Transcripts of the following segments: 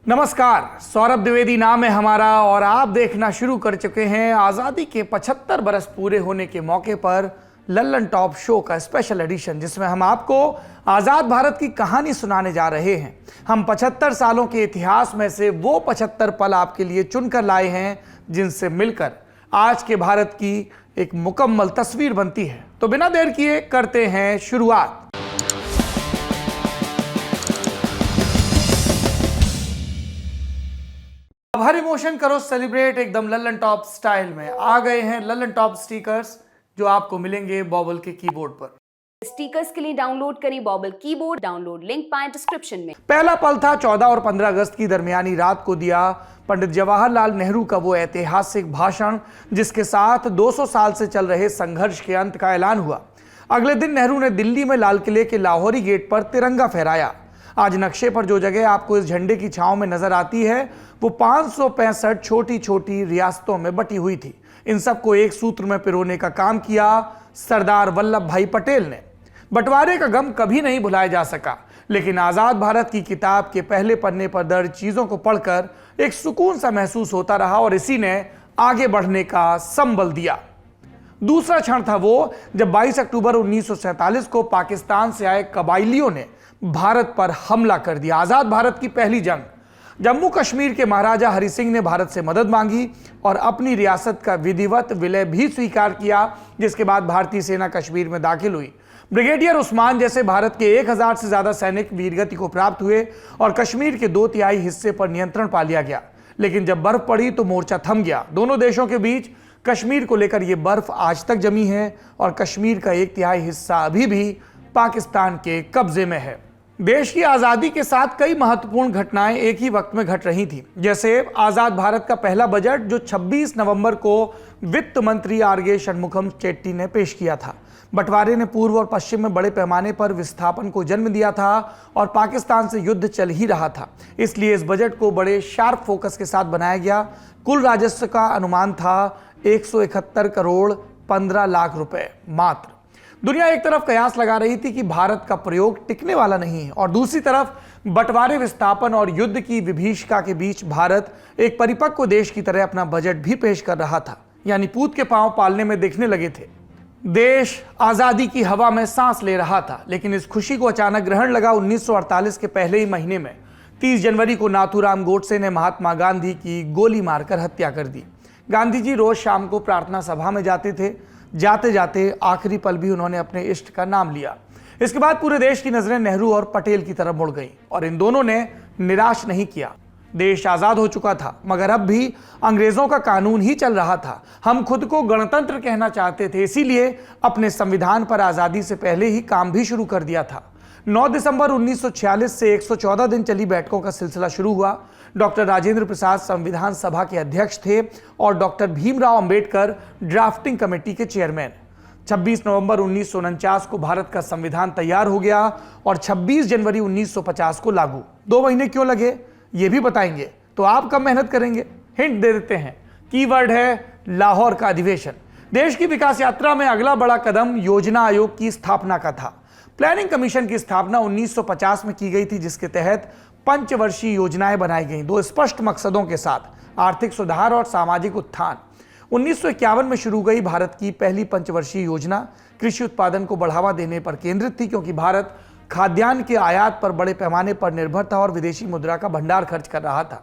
नमस्कार, सौरभ द्विवेदी नाम है हमारा और आप देखना शुरू कर चुके हैं आज़ादी के 75 बरस पूरे होने के मौके पर लल्लन टॉप शो का स्पेशल एडिशन, जिसमें हम आपको आज़ाद भारत की कहानी सुनाने जा रहे हैं। हम 75 सालों के इतिहास में से वो 75 पल आपके लिए चुनकर लाए हैं जिनसे मिलकर आज के भारत की एक मुकम्मल तस्वीर बनती है। तो बिना देर किए करते हैं शुरुआत। अब हर इमोशन करो सेलिब्रेट एकदम लल्लन टॉप स्टाइल में। आ गए हैं लल्लन टॉप स्टिकर्स जो आपको मिलेंगे बॉबल के कीबोर्ड पर। स्टिकर्स के लिए डाउनलोड करें बॉबल कीबोर्ड, डाउनलोड लिंक पाएं डिस्क्रिप्शन में। पहला पल था 14 और 15 अगस्त की दरमियानी रात को दिया पंडित जवाहरलाल नेहरू का वो ऐतिहासिक भाषण जिसके साथ 200 साल से चल रहे संघर्ष के अंत का ऐलान हुआ। अगले दिन नेहरू ने दिल्ली में लाल किले के लाहौरी गेट पर तिरंगा फहराया। आज नक्शे पर जो जगह आपको इस झंडे की छांव में नजर आती है वो 565 छोटी छोटी रियासतों में बटी हुई थी। इन सबको एक सूत्र में पिरोने का काम किया सरदार वल्लभ भाई पटेल ने। बंटवारे का गम कभी नहीं भुलाया जा सका, लेकिन आजाद भारत की किताब के पहले पन्ने पर दर्ज चीजों को पढ़कर एक सुकून सा महसूस होता रहा और इसी ने आगे बढ़ने का संबल दिया। दूसरा क्षण था वो जब 22 अक्टूबर 1947 को पाकिस्तान से आए कबाइलियों ने भारत पर हमला कर दिया। आजाद भारत की पहली जंग। जम्मू कश्मीर के महाराजा हरि सिंह ने भारत से मदद मांगी और अपनी रियासत का विधिवत विलय भी स्वीकार किया, जिसके बाद भारतीय सेना कश्मीर में दाखिल हुई। ब्रिगेडियर उस्मान जैसे भारत के 1000 से ज्यादा सैनिक वीरगति को प्राप्त हुए और कश्मीर के 2/3 हिस्से पर नियंत्रण पा लिया गया। लेकिन जब बर्फ पड़ी तो मोर्चा थम गया। दोनों देशों के बीच कश्मीर को लेकर यह बर्फ आज तक जमी है और कश्मीर का 1/3 हिस्सा अभी भी पाकिस्तान के कब्जे में है। देश की आजादी के साथ कई महत्वपूर्ण घटनाएं एक ही वक्त में घट रही थी, जैसे आजाद भारत का पहला बजट जो 26 नवंबर को वित्त मंत्री आर.के. षणमुखम चेट्टी ने पेश किया था। बंटवारे ने पूर्व और पश्चिम में बड़े पैमाने पर विस्थापन को जन्म दिया था और पाकिस्तान से युद्ध चल ही रहा था, इसलिए इस बजट को बड़े शार्प फोकस के साथ बनाया गया। कुल राजस्व का अनुमान था 171 करोड़ 15 लाख रुपए मात्र। दुनिया एक तरफ कयास लगा रही थी कि भारत का प्रयोग टिकने वाला नहीं है और दूसरी तरफ बंटवारे, विस्थापन और युद्ध की विभीषिका के बीच भारत एक परिपक्व देश की तरह अपना बजट भी पेश कर रहा था, यानी पूत के पांव पालने में दिखने लगे थे। देश आजादी की हवा में सांस ले रहा था, लेकिन इस खुशी को अचानक ग्रहण लगा 1948 के पहले ही महीने में। 30 जनवरी को नाथूराम गोडसे ने महात्मा गांधी की गोली मारकर हत्या कर दी। गांधी जी रोज शाम को प्रार्थना सभा में जाते थे। जाते जाते आखिरी पल भी उन्होंने अपने इष्ट का नाम लिया। इसके बाद पूरे देश की नजरें नेहरू और पटेल की तरफ मुड़ गईं और इन दोनों ने निराश नहीं किया। देश आजाद हो चुका था, मगर अब भी अंग्रेजों का कानून ही चल रहा था। हम खुद को गणतंत्र कहना चाहते थे, इसीलिए अपने संविधान पर आजादी से पहले ही काम भी शुरू कर दिया था। 9 दिसंबर 1946 से 114 दिन चली बैठकों का सिलसिला शुरू हुआ। डॉक्टर राजेंद्र प्रसाद संविधान सभा के अध्यक्ष थे और doctor Bhimrao Ambedkar drafting committee के चेयरमैन। 26 नवंबर 1949 को भारत का संविधान तैयार हो गया और 26 जनवरी 1950 को लागू। 2 महीने क्यों लगे ये भी बताएंगे, तो आप कब मेहनत करेंगे? हिंट दे देते हैं, कीवर्ड है लाहौर का अधिवेशन। देश की विकास यात्रा में अगला बड़ा कदम योजना आयोग की स्थापना का था। प्लानिंग कमीशन की स्थापना 1950 में की गई थी, जिसके तहत पंचवर्षीय योजनाएं बनाई गईं 2 स्पष्ट मकसदों के साथ, आर्थिक सुधार और सामाजिक उत्थान। 1951 में शुरू गई भारत की पहली पंचवर्षीय योजना कृषि उत्पादन को बढ़ावा देने पर केंद्रित थी, क्योंकि भारत खाद्यान्न के आयात पर बड़े पैमाने पर निर्भर था और विदेशी मुद्रा का भंडार खर्च कर रहा था।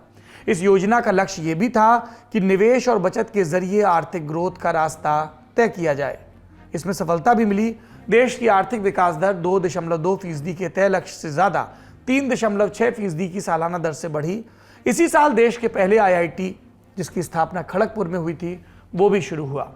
इस योजना का लक्ष्य यह भी था कि निवेश और बचत के जरिए आर्थिक ग्रोथ का रास्ता तय किया जाए। इसमें सफलता भी मिली। देश की आर्थिक विकास दर 2.2% के तय लक्ष्य से ज्यादा 3.6% की सालाना दर से बढ़ी। इसी साल देश के पहले IIT, जिसकी स्थापना खड़गपुर में हुई थी, वो भी शुरू हुआ।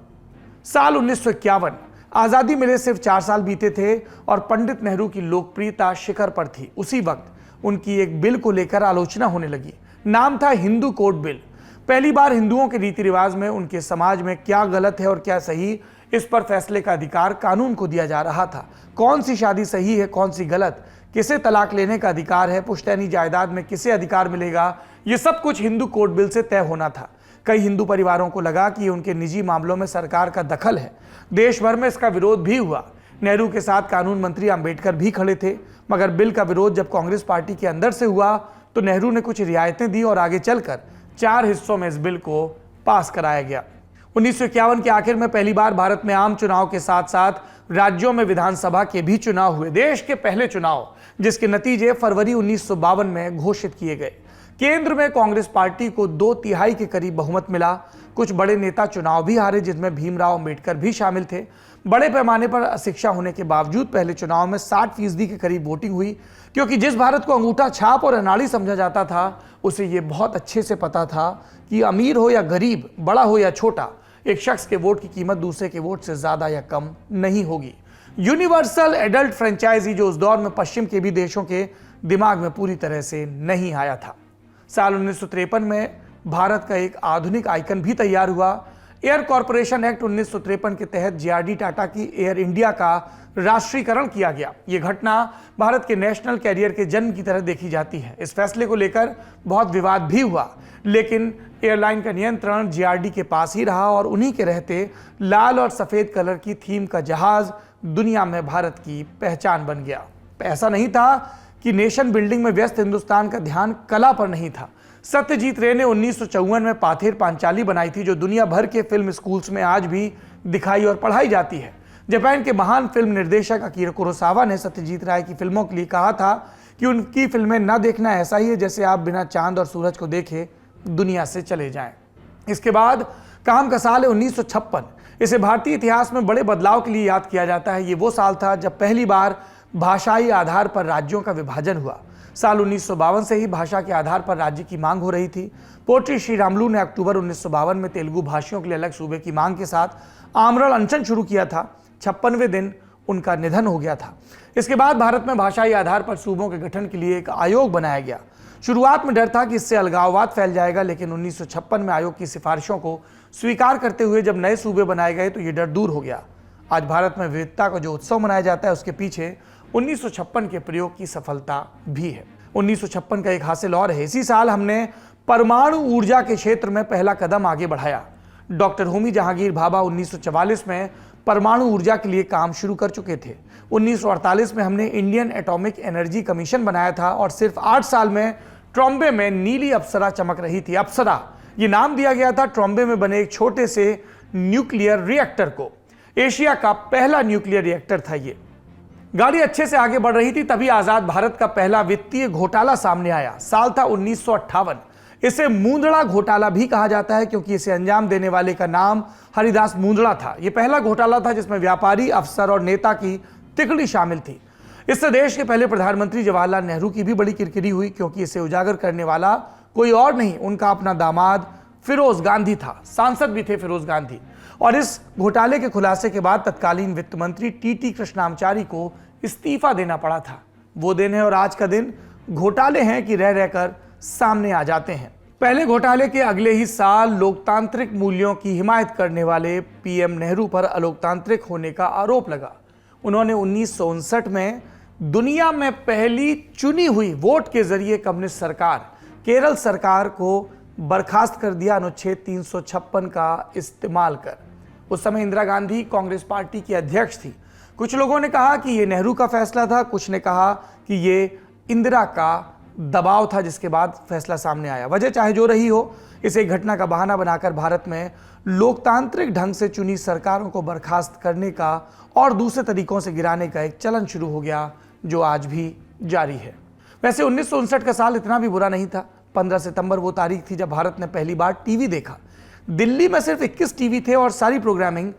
साल 1951, आजादी मिले सिर्फ 4 साल बीते थे और पंडित नेहरू की लोकप्रियता शिखर पर थी। उसी वक्त उनकी एक बिल को लेकर आलोचना होने लगी। नाम था हिंदू कोड बिल। पहली बार हिंदुओं के रीति रिवाज में, उनके समाज में क्या गलत है और क्या सही, इस पर फैसले का अधिकार कानून को दिया जा रहा था। कौन सी शादी सही है, कौन सी गलत, किसे तलाक लेने का अधिकार है, पुश्तैनी जायदाद में किसे अधिकार मिलेगा, ये सब कुछ हिंदू कोड बिल से तय होना था। कई हिंदू परिवारों को लगा कि उनके निजी मामलों में सरकार का दखल है। देश भर में इसका विरोध भी हुआ। नेहरू के साथ कानून मंत्री अंबेडकर भी खड़े थे, मगर बिल का विरोध जब कांग्रेस पार्टी के अंदर से हुआ तो नेहरू ने कुछ रियायतें दी और आगे चलकर 4 हिस्सों में इस बिल को पास कराया गया। 1951 के आखिर में पहली बार भारत में आम चुनाव के साथ साथ राज्यों में विधानसभा के भी चुनाव हुए। देश के पहले चुनाव जिसके नतीजे फरवरी 1952 में घोषित किए गए। केंद्र में कांग्रेस पार्टी को 2/3 के करीब बहुमत मिला। कुछ बड़े नेता चुनाव भी हारे, जिसमें भीमराव अंबेडकर भी शामिल थे। बड़े पैमाने पर अशिक्षा होने के बावजूद पहले चुनाव में 60% के करीब वोटिंग हुई, क्योंकि जिस भारत को अंगूठा छाप और अनाड़ी समझा जाता था, उसे ये बहुत अच्छे से पता था कि अमीर हो या गरीब, बड़ा हो या छोटा, एक शख्स के वोट की कीमत दूसरे के वोट से ज्यादा या कम नहीं होगी। यूनिवर्सल एडल्ट फ्रेंचाइजी जो उस दौर में पश्चिम के भी देशों के दिमाग में पूरी तरह से नहीं आया था। साल 1953 में भारत का एक आधुनिक आइकन भी तैयार हुआ। एयर कॉरपोरेशन एक्ट 1953 के तहत जेआरडी टाटा की एयर इंडिया का राष्ट्रीयकरण किया गया। यह घटना भारत के नेशनल कैरियर के जन्म की तरह देखी जाती है। इस फैसले को लेकर बहुत विवाद भी हुआ, लेकिन एयरलाइन का नियंत्रण जेआरडी के पास ही रहा और उन्हीं के रहते लाल और सफेद कलर की थीम का जहाज दुनिया में भारत की पहचान बन गया। ऐसा नहीं था कि नेशन बिल्डिंग में व्यस्त हिंदुस्तान का ध्यान कला पर नहीं था। सत्यजीत रे ने 1954 में पाथेर पांचाली बनाई थी, जो दुनिया भर के फिल्म स्कूल्स में आज भी दिखाई और पढ़ाई जाती है। जापान के महान फिल्म निर्देशक अकीरा कुरोसावा ने सत्यजीत राय की फिल्मों के लिए कहा था कि उनकी फिल्में न देखना ऐसा ही है जैसे आप बिना चांद और सूरज को देखे दुनिया से चले जाएं। इसके बाद काम का साल है 1956। इसे भारतीय इतिहास में बड़े बदलाव के लिए याद किया जाता है। ये वो साल था जब पहली बार भाषाई आधार पर राज्यों का विभाजन हुआ। साल 1952 से ही भाषा के आधार पर राज्य की मांग हो रही थी। पोट्री श्रीरामुलु ने अक्टूबर 1952 में तेलुगु भाषियों के लिए अलग सूबे की मांग के साथ आमरण अनशन शुरू किया था। 56वें दिन उनका निधन हो गया था। इसके बाद भारत में भाषाई आधार पर सूबों के गठन के लिए एक आयोग बनाया गया। शुरुआत में डर था कि इससे अलगाववाद फैल जाएगा, लेकिन 1956 में आयोग की सिफारिशों को स्वीकार करते हुए जब नए सूबे बनाए गए तो ये डर दूर हो गया। आज भारत में विविधता का जो उत्सव मनाया जाता है, उसके पीछे 1956 के प्रयोग की सफलता भी है। 1956 का एक हासिल और है। इसी साल हमने परमाणु ऊर्जा के क्षेत्र में पहला कदम आगे बढ़ाया। डॉक्टर होमी जहांगीर भाभा 1944 में परमाणु ऊर्जा के लिए काम शुरू कर चुके थे। 1948 में हमने इंडियन एटॉमिक एनर्जी कमीशन बनाया था और सिर्फ 8 साल में ट्रॉम्बे में नीली अप्सरा चमक रही थी। अप्सरा ये नाम दिया गया था ट्रॉम्बे में बने एक छोटे से न्यूक्लियर रिएक्टर को। एशिया का पहला न्यूक्लियर रिएक्टर था ये। गाड़ी अच्छे से आगे बढ़ रही थी, तभी आजाद भारत का पहला वित्तीय घोटाला सामने आया। साल था 1958। इसे मुंदड़ा घोटाला भी कहा जाता है, क्योंकि इसे अंजाम देने वाले का नाम हरिदास मुंदड़ा था। यह पहला घोटाला था जिसमें व्यापारी, अफसर और नेता की तिकड़ी शामिल थी। इससे देश के पहले प्रधानमंत्री जवाहरलाल नेहरू की भी बड़ी किरकिरी हुई, क्योंकि इसे उजागर करने वाला कोई और नहीं, उनका अपना दामाद फिरोज गांधी था। सांसद भी थे फिरोज गांधी। और इस घोटाले के खुलासे के बाद तत्कालीन वित्त मंत्री टी कृष्णाचारी को इस्तीफा देना पड़ा था। वो दिन है और आज का दिन घोटाले हैं कि रह रहकर सामने आ जाते हैं। पहले घोटाले के अगले ही साल लोकतांत्रिक मूल्यों की हिमायत करने वाले पीएम नेहरू पर अलोकतांत्रिक होने का आरोप लगा। उन्होंने 1959 में दुनिया में पहली चुनी हुई वोट के जरिए कम्युनिस्ट सरकार केरल सरकार को बर्खास्त कर दिया, अनुच्छेद 356 का इस्तेमाल कर। उस समय इंदिरा गांधी कांग्रेस पार्टी की अध्यक्ष थी। कुछ लोगों ने कहा कि यह नेहरू का फैसला था, कुछ ने कहा कि यह इंदिरा का दबाव था, जिसके बाद फैसला सामने आया। वजह चाहे जो रही हो, इसे एक घटना का बहाना बनाकर भारत में लोकतांत्रिक ढंग से चुनी सरकारों को बर्खास्त करने का और दूसरे तरीकों से गिराने का एक चलन शुरू हो गया, जो आज भी जारी है। वैसे 1959 का साल इतना भी बुरा नहीं था। 15 सितंबर वो तारीख थी जब भारत ने पहली बार टीवी देखा। दिल्ली में सिर्फ 21 टीवी थे और सारी प्रोग्रामिंग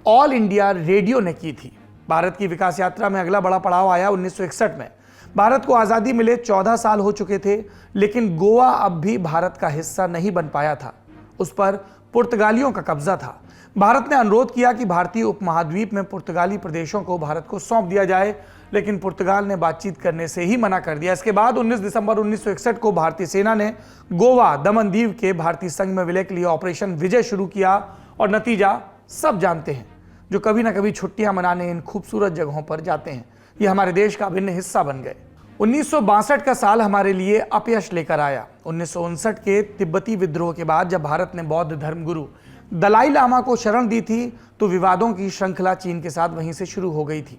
ऑल इंडिया रेडियो ने की थी। भारत की विकास यात्रा में अगला बड़ा पड़ाव आया 1961 में। भारत को आज़ादी मिले 14 साल हो चुके थे, लेकिन गोवा अब भी भारत का हिस्सा नहीं बन पाया था। उस पर पुर्तगालियों का कब्जा था। भारत ने अनुरोध किया कि भारतीय उपमहाद्वीप में पुर्तगाली प्रदेशों को भारत को सौंप दिया जाए, लेकिन पुर्तगाल ने बातचीत करने से ही मना कर दिया। इसके बाद 19 दिसंबर 1961 को भारतीय सेना ने गोवा दमन दीव के भारतीय संघ में विलय के लिए ऑपरेशन विजय शुरू किया और नतीजा सब जानते हैं। जो कभी ना कभी छुट्टियां मनाने इन खूबसूरत जगहों पर जाते हैं, ये हमारे देश का अभिन्न हिस्सा बन गए। 1962 का साल हमारे लिए अपयश लेकर आया। 1959 के तिब्बती विद्रोह के बाद जब भारत ने बौद्ध धर्मगुरु दलाई लामा को शरण दी थी, तो विवादों की श्रृंखला चीन के साथ वहीं से शुरू हो गई थी।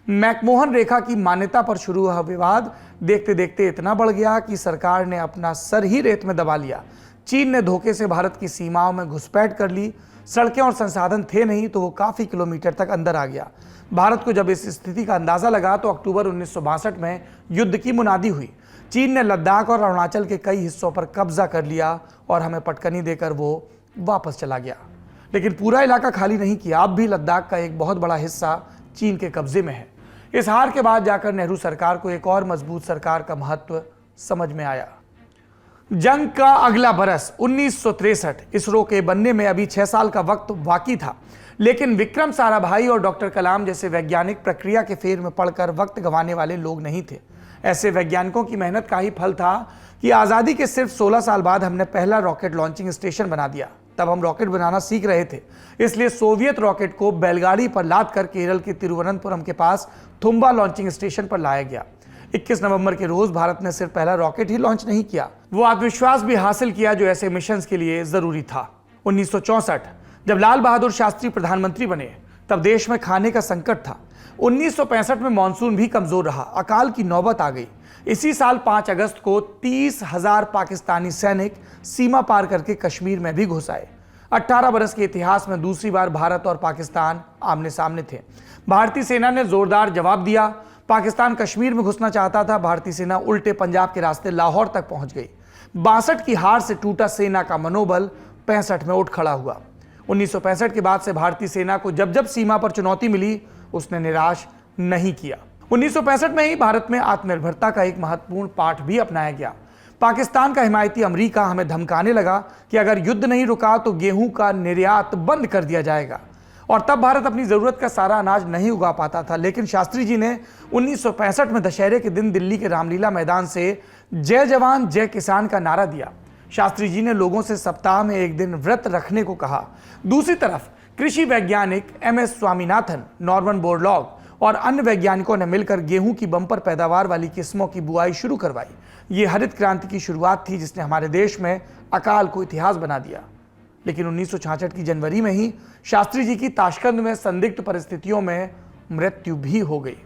मैकमोहन रेखा की मान्यता पर शुरू हुआ विवाद देखते देखते इतना बढ़ गया कि सरकार ने अपना सर ही रेत में दबा लिया। चीन ने धोखे से भारत की सीमाओं में घुसपैठ कर ली। सड़कें और संसाधन थे नहीं तो वो काफी किलोमीटर तक अंदर आ गया। भारत को जब इस स्थिति का अंदाजा लगा तो अक्टूबर 1962 में युद्ध की मुनादी हुई। चीन ने लद्दाख और अरुणाचल के कई हिस्सों पर कब्जा कर लिया और हमें पटकनी देकर वो वापस चला गया। लेकिन पूरा इलाका खाली नहीं किया। अब भी लद्दाख का एक बहुत बड़ा हिस्सा चीन के कब्जे में है। इस हार के बाद जाकर नेहरू सरकार को एक और मजबूत सरकार का महत्व समझ में आया। जंग का अगला बरस 1963, इसरो के बनने में अभी 6 साल का वक्त बाकी था, लेकिन विक्रम साराभाई और डॉक्टर कलाम जैसे वैज्ञानिक प्रक्रिया के फेर में पड़कर वक्त गंवाने वाले लोग नहीं थे। ऐसे वैज्ञानिकों की मेहनत का ही फल था कि आज़ादी के सिर्फ 16 साल बाद हमने पहला रॉकेट लॉन्चिंग स्टेशन बना दिया। तब हम रॉकेट बनाना सीख रहे थे, इसलिए सोवियत रॉकेट को बैलगाड़ी पर लाद कर केरल के तिरुवनंतपुरम के पास थुम्बा लॉन्चिंग स्टेशन पर लाया गया। 21 नवंबर के रोज भारत ने सिर्फ पहला रॉकेट ही लॉन्च नहीं किया, वो आत्मविश्वास भी हासिल किया जो ऐसे मिशन के लिए जरूरी था। 1964 जब लाल बहादुर शास्त्री प्रधानमंत्री बने तब देश में खाने का संकट था। 1965 में मानसून भी कमजोर रहा, अकाल की नौबत आ गई। इसी साल 5 अगस्त को 30,000 पाकिस्तानी सैनिक सीमा पार करके कश्मीर में भी घुस आए। 18 बरस के इतिहास में दूसरी बार भारत और पाकिस्तान आमने सामने थे। भारतीय सेना ने जोरदार जवाब दिया। पाकिस्तान कश्मीर में घुसना चाहता था, भारतीय सेना उल्टे पंजाब के रास्ते लाहौर तक पहुंच गई। 62 की हार से टूटा सेना का मनोबल 65 में उठ खड़ा हुआ। 1965 के बाद से भारतीय सेना को जब जब सीमा पर चुनौती मिली उसने निराश नहीं किया। 1965 में ही भारत में आत्मनिर्भरता का एक महत्वपूर्ण पाठ भी अपनाया गया। पाकिस्तान का हिमायती अमेरिका हमें धमकाने लगा कि अगर युद्ध नहीं रुका तो गेहूं का निर्यात बंद कर दिया जाएगा, और तब भारत अपनी जरूरत का सारा अनाज नहीं उगा पाता था। लेकिन शास्त्री जी ने 1965 में दशहरे के दिन दिल्ली के रामलीला मैदान से जय जवान जय किसान का नारा दिया। शास्त्री जी ने लोगों से सप्ताह में एक दिन व्रत रखने को कहा। दूसरी तरफ कृषि वैज्ञानिक MS स्वामीनाथन, नॉर्मन बोरलॉग और अन्य वैज्ञानिकों ने मिलकर गेहूं की बम्पर पैदावार वाली किस्मों की बुआई शुरू करवाई। ये हरित क्रांति की शुरुआत थी जिसने हमारे देश में अकाल को इतिहास बना दिया। लेकिन 1966 की जनवरी में ही शास्त्री जी की ताशकंद में संदिग्ध परिस्थितियों में मृत्यु भी हो गई।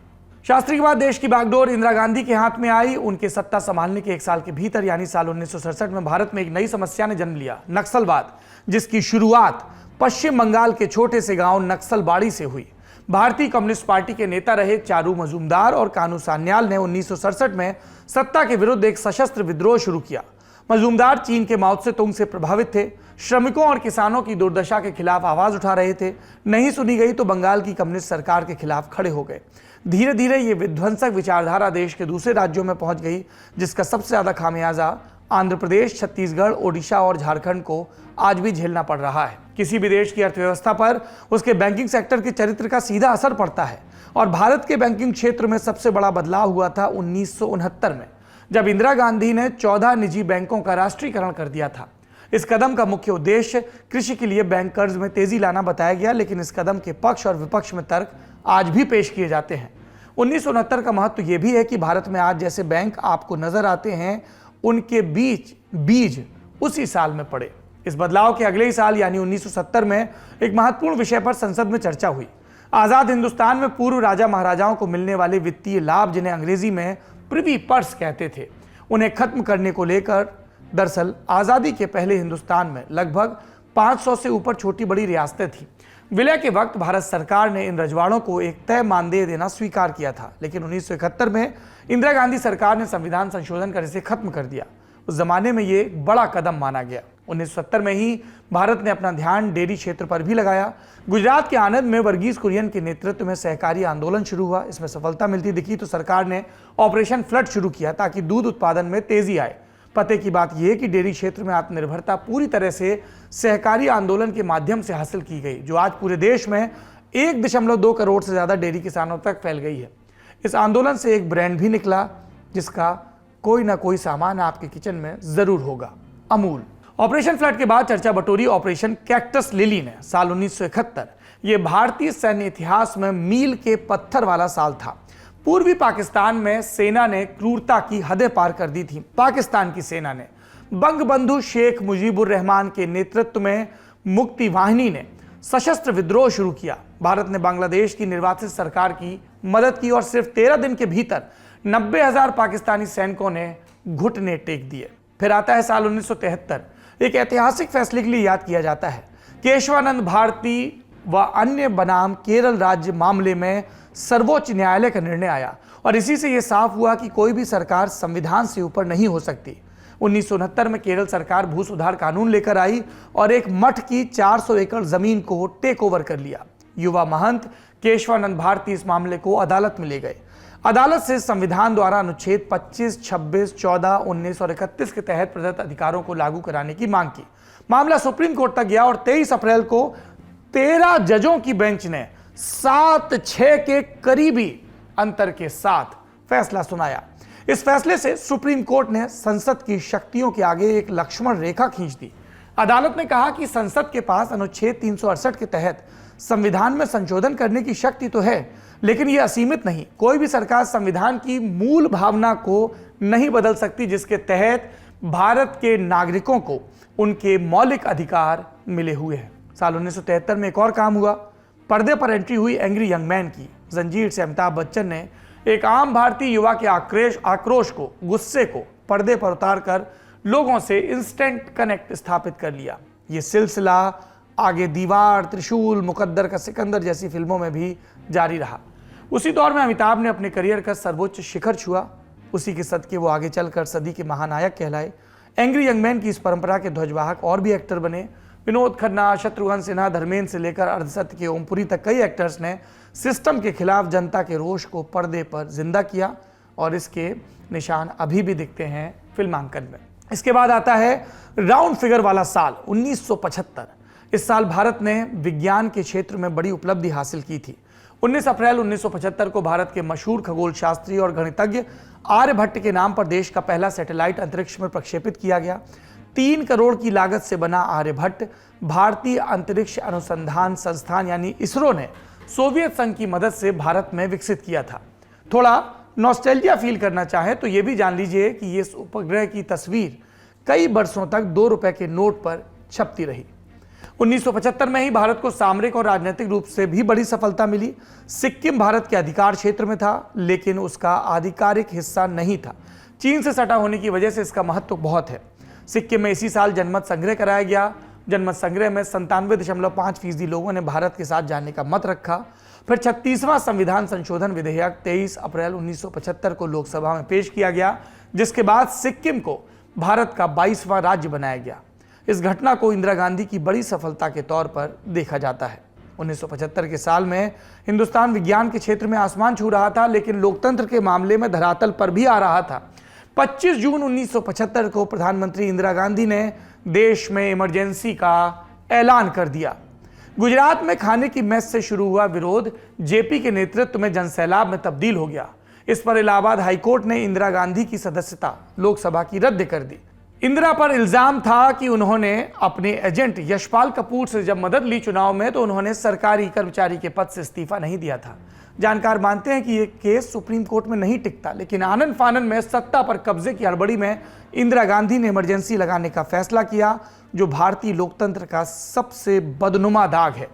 शास्त्री के बाद देश की बागडोर इंदिरा गांधी के हाथ में आई। उनके सत्ता संभालने के 1 साल के भीतर यानी साल 1967 में भारत में एक नई समस्या ने जन्म लिया, नक्सलवाद, जिसकी शुरुआत पश्चिम बंगाल के छोटे से गांव नक्सलबाड़ी से हुई। भारतीय कम्युनिस्ट पार्टी के नेता रहे चारू मजूमदार और कानू सान्याल ने 1967 में सत्ता के विरुद्ध एक सशस्त्र विद्रोह शुरू किया। मजूमदार चीन के माओ त्से तुंग से प्रभावित थे, श्रमिकों और किसानों की दुर्दशा के खिलाफ आवाज उठा रहे थे। नहीं सुनी गई तो बंगाल की कम्युनिस्ट सरकार के खिलाफ खड़े हो गए। धीरे धीरे ये विध्वंसक विचारधारा देश के दूसरे राज्यों में पहुंच गई, जिसका सबसे ज्यादा खामियाजा आंध्र प्रदेश, छत्तीसगढ़, ओडिशा और झारखंड को आज भी झेलना पड़ रहा है। किसी भी देश की अर्थव्यवस्था पर उसके बैंकिंग सेक्टर के चरित्र का सीधा असर पड़ता है, और भारत के बैंकिंग क्षेत्र में सबसे बड़ा बदलाव हुआ था 1969 में, जब इंदिरा गांधी ने 14 निजी बैंकों का राष्ट्रीयकरण कर दिया था। इस कदम का मुख्य उद्देश्य कृषि के लिए बैंक कर्ज में तेजी लाना बताया गया, लेकिन इस कदम के पक्ष और विपक्ष में तर्क आज भी पेश किए जाते हैं। 1969 का महत्व यह भी है कि भारत में आज जैसे बैंक आपको नजर आते हैं, उनके बीज उसी साल में पड़े। इस बदलाव के अगले ही साल यानी 1970 में एक महत्वपूर्ण विषय पर संसद में चर्चा हुई। आजाद हिंदुस्तान में पूर्व राजा महाराजाओं को मिलने वाले वित्तीय लाभ, जिन्हें अंग्रेजी में प्रिवी पर्स कहते थे, उन्हें खत्म करने को लेकर दरअसल आजादी के पहले हिंदुस्तान में लगभग 500 से ऊपर छोटी बड़ी रियासतें थीं। विलय के वक्त भारत सरकार ने इन रजवाड़ों को एक तय मानदेय देना स्वीकार किया था, लेकिन 1971 में इंदिरा गांधी सरकार ने संविधान संशोधन कर इसे खत्म कर दिया। उस जमाने में ये एक बड़ा कदम माना गया। 1970 में ही भारत ने अपना ध्यान डेयरी क्षेत्र पर भी लगाया। गुजरात के आनंद में वर्गीज कुरियन के नेतृत्व में सहकारी आंदोलन शुरू हुआ। इसमें सफलता मिलती दिखी तो सरकार ने ऑपरेशन फ्लड शुरू किया ताकि दूध उत्पादन में तेजी आए। पते की बात यह कि डेयरी क्षेत्र में आत्मनिर्भरता पूरी तरह से सहकारी आंदोलन के माध्यम से हासिल की गई, जो आज पूरे देश में 1.2 करोड़ से ज्यादा डेयरी किसानों तक फैल गई है। इस आंदोलन से एक ब्रांड भी निकला जिसका कोई ना कोई सामान आपके किचन में जरूर होगा, अमूल। ऑपरेशन फ्लड के बाद चर्चा बटोरी ऑपरेशन कैक्टस लिली ने। साल 1971 ये भारतीय सैन्य इतिहास में मील के पत्थर वाला साल था। पूर्वी पाकिस्तान में सेना ने क्रूरता की हदें पार कर दी थी। पाकिस्तान की सेना ने बंगबंधु शेख मुजीबुर रहमान के नेतृत्व में मुक्ति वाहिनी ने सशस्त्र विद्रोह शुरू किया। भारत ने बांग्लादेश की निर्वासित सरकार की मदद की और सिर्फ 13 दिन के भीतर 90,000 पाकिस्तानी सैनिकों ने घुटने टेक दिए। फिर आता है साल 1973। एक ऐतिहासिक फैसले के लिए याद किया जाता है। केशवानंद भारती व अन्य बनाम केरल राज्य मामले में सर्वोच्च न्यायालय का निर्णय आया और इसी से यह साफ हुआ कि कोई भी सरकार संविधान से ऊपर नहीं हो सकती। 1969 में केरल सरकार भू सुधार कानून लेकर आई और एक मठ की 400 एकड़ जमीन को टेक ओवर कर लिया। युवा महंत केशवानंद भारती इस मामले को अदालत में ले गए। अदालत से संविधान द्वारा अनुच्छेद 25, 26, 14, 19 और 31 के तहत प्रदत्त अधिकारों को लागू कराने की मांग की। मामला सुप्रीम कोर्ट तक गया और 23 अप्रैल को 13 जजों की बेंच ने 7-6 के करीबी अंतर के साथ फैसला सुनाया। इस फैसले से सुप्रीम कोर्ट ने संसद की शक्तियों के आगे एक लक्ष्मण रेखा खींच दी। अदालत ने कहा कि संसद के पास अनुच्छेद 368 के तहत संविधान में संशोधन करने की शक्ति तो है, लेकिन यह असीमित नहीं। कोई भी सरकार संविधान की मूल भावना को नहीं बदल सकती, जिसके तहत भारत के नागरिकों को उनके मौलिक अधिकार मिले हुए हैं। साल 1973 में एक और काम हुआ। पर्दे पर एंट्री हुई एंग्री यंग मैन की। जंजीर से अमिताभ बच्चन ने एक आम भारतीय युवा के आक्रोश को, गुस्से को पर्दे पर उतारकर लोगों से इंस्टेंट कनेक्ट स्थापित कर लिया। ये सिलसिला आगे दीवार, त्रिशूल, मुकद्दर का सिकंदर जैसी फिल्मों में भी जारी रहा। उसी दौर में अमिताभ ने अपने करियर का सर्वोच्च शिखर छुआ। उसी के सदके वो आगे चलकर सदी के महानायक कहलाए। एंग्री यंग मैन की इस परंपरा के ध्वजवाहक और भी एक्टर बने। विनोद खन्ना, शत्रुघ्न सिन्हा, धर्मेंद्र से लेकर अर्धसत्य के ओमपुरी तक कई एक्टर्स ने सिस्टम के खिलाफ जनता के रोष को पर्दे पर जिंदा किया और इसके निशान अभी भी दिखते हैं फिल्मांकन में। इसके बाद आता है राउंड फिगर वाला साल 1975। इस साल भारत ने विज्ञान के क्षेत्र में बड़ी उपलब्धि हासिल की थी। 19 अप्रैल 1975 को भारत के मशहूर खगोल शास्त्री और गणितज्ञ आर्यभट्ट के नाम पर देश का पहला सैटेलाइट अंतरिक्ष में प्रक्षेपित किया गया। 3 करोड़ की लागत से बना आर्यभट्ट भारतीय अंतरिक्ष अनुसंधान संस्थान यानी इसरो ने सोवियत संघ की मदद से भारत में विकसित किया था। थोड़ा नॉस्टैल्जिया फील करना चाहे तो यह भी जान लीजिए कि ये उपग्रह की तस्वीर कई वर्षों तक 2 रुपए के नोट पर छपती रही। 1975 में ही भारत को सामरिक और राजनीतिक रूप से भी बड़ी सफलता मिली। सिक्किम भारत के अधिकार क्षेत्र में था, लेकिन उसका आधिकारिक हिस्सा नहीं था। चीन से सटा होने की वजह से इसका महत्व बहुत है। सिक्किम में इसी साल जनमत संग्रह कराया गया। जनमत संग्रह में 97.5% लोगों ने भारत के साथ जाने का मत रखा। फिर 36वां संविधान संशोधन विधेयक 23 अप्रैल 1975 को लोकसभा में पेश किया गया, जिसके बाद सिक्किम को भारत का 22वां राज्य बनाया गया। इस घटना को इंदिरा गांधी की बड़ी सफलता के तौर पर देखा जाता है। 1975 के साल में हिंदुस्तान विज्ञान के क्षेत्र में आसमान छू रहा था, लेकिन लोकतंत्र के मामले में धरातल पर भी आ रहा था। 25 जून 1975 को प्रधानमंत्री इंदिरा गांधी ने देश में इमरजेंसी का ऐलान कर दिया। गुजरात में खाने की मेस से शुरू हुआ विरोध जेपी के नेतृत्व में जनसैलाब में तब्दील हो गया। इस पर इलाहाबाद हाईकोर्ट ने इंदिरा गांधी की सदस्यता लोकसभा की रद्द कर दी। इंदिरा पर इल्जाम था कि उन्होंने अपने एजेंट यशपाल कपूर से जब मदद ली चुनाव में, तो उन्होंने सरकारी कर्मचारी के पद से इस्तीफा नहीं दिया था। जानकार मानते हैं कि यह केस सुप्रीम कोर्ट में नहीं टिकता, लेकिन आनन फानन में सत्ता पर कब्जे की हड़बड़ी में इंदिरा गांधी ने इमरजेंसी लगाने का फैसला किया, जो भारतीय लोकतंत्र का सबसे बदनुमा दाग है।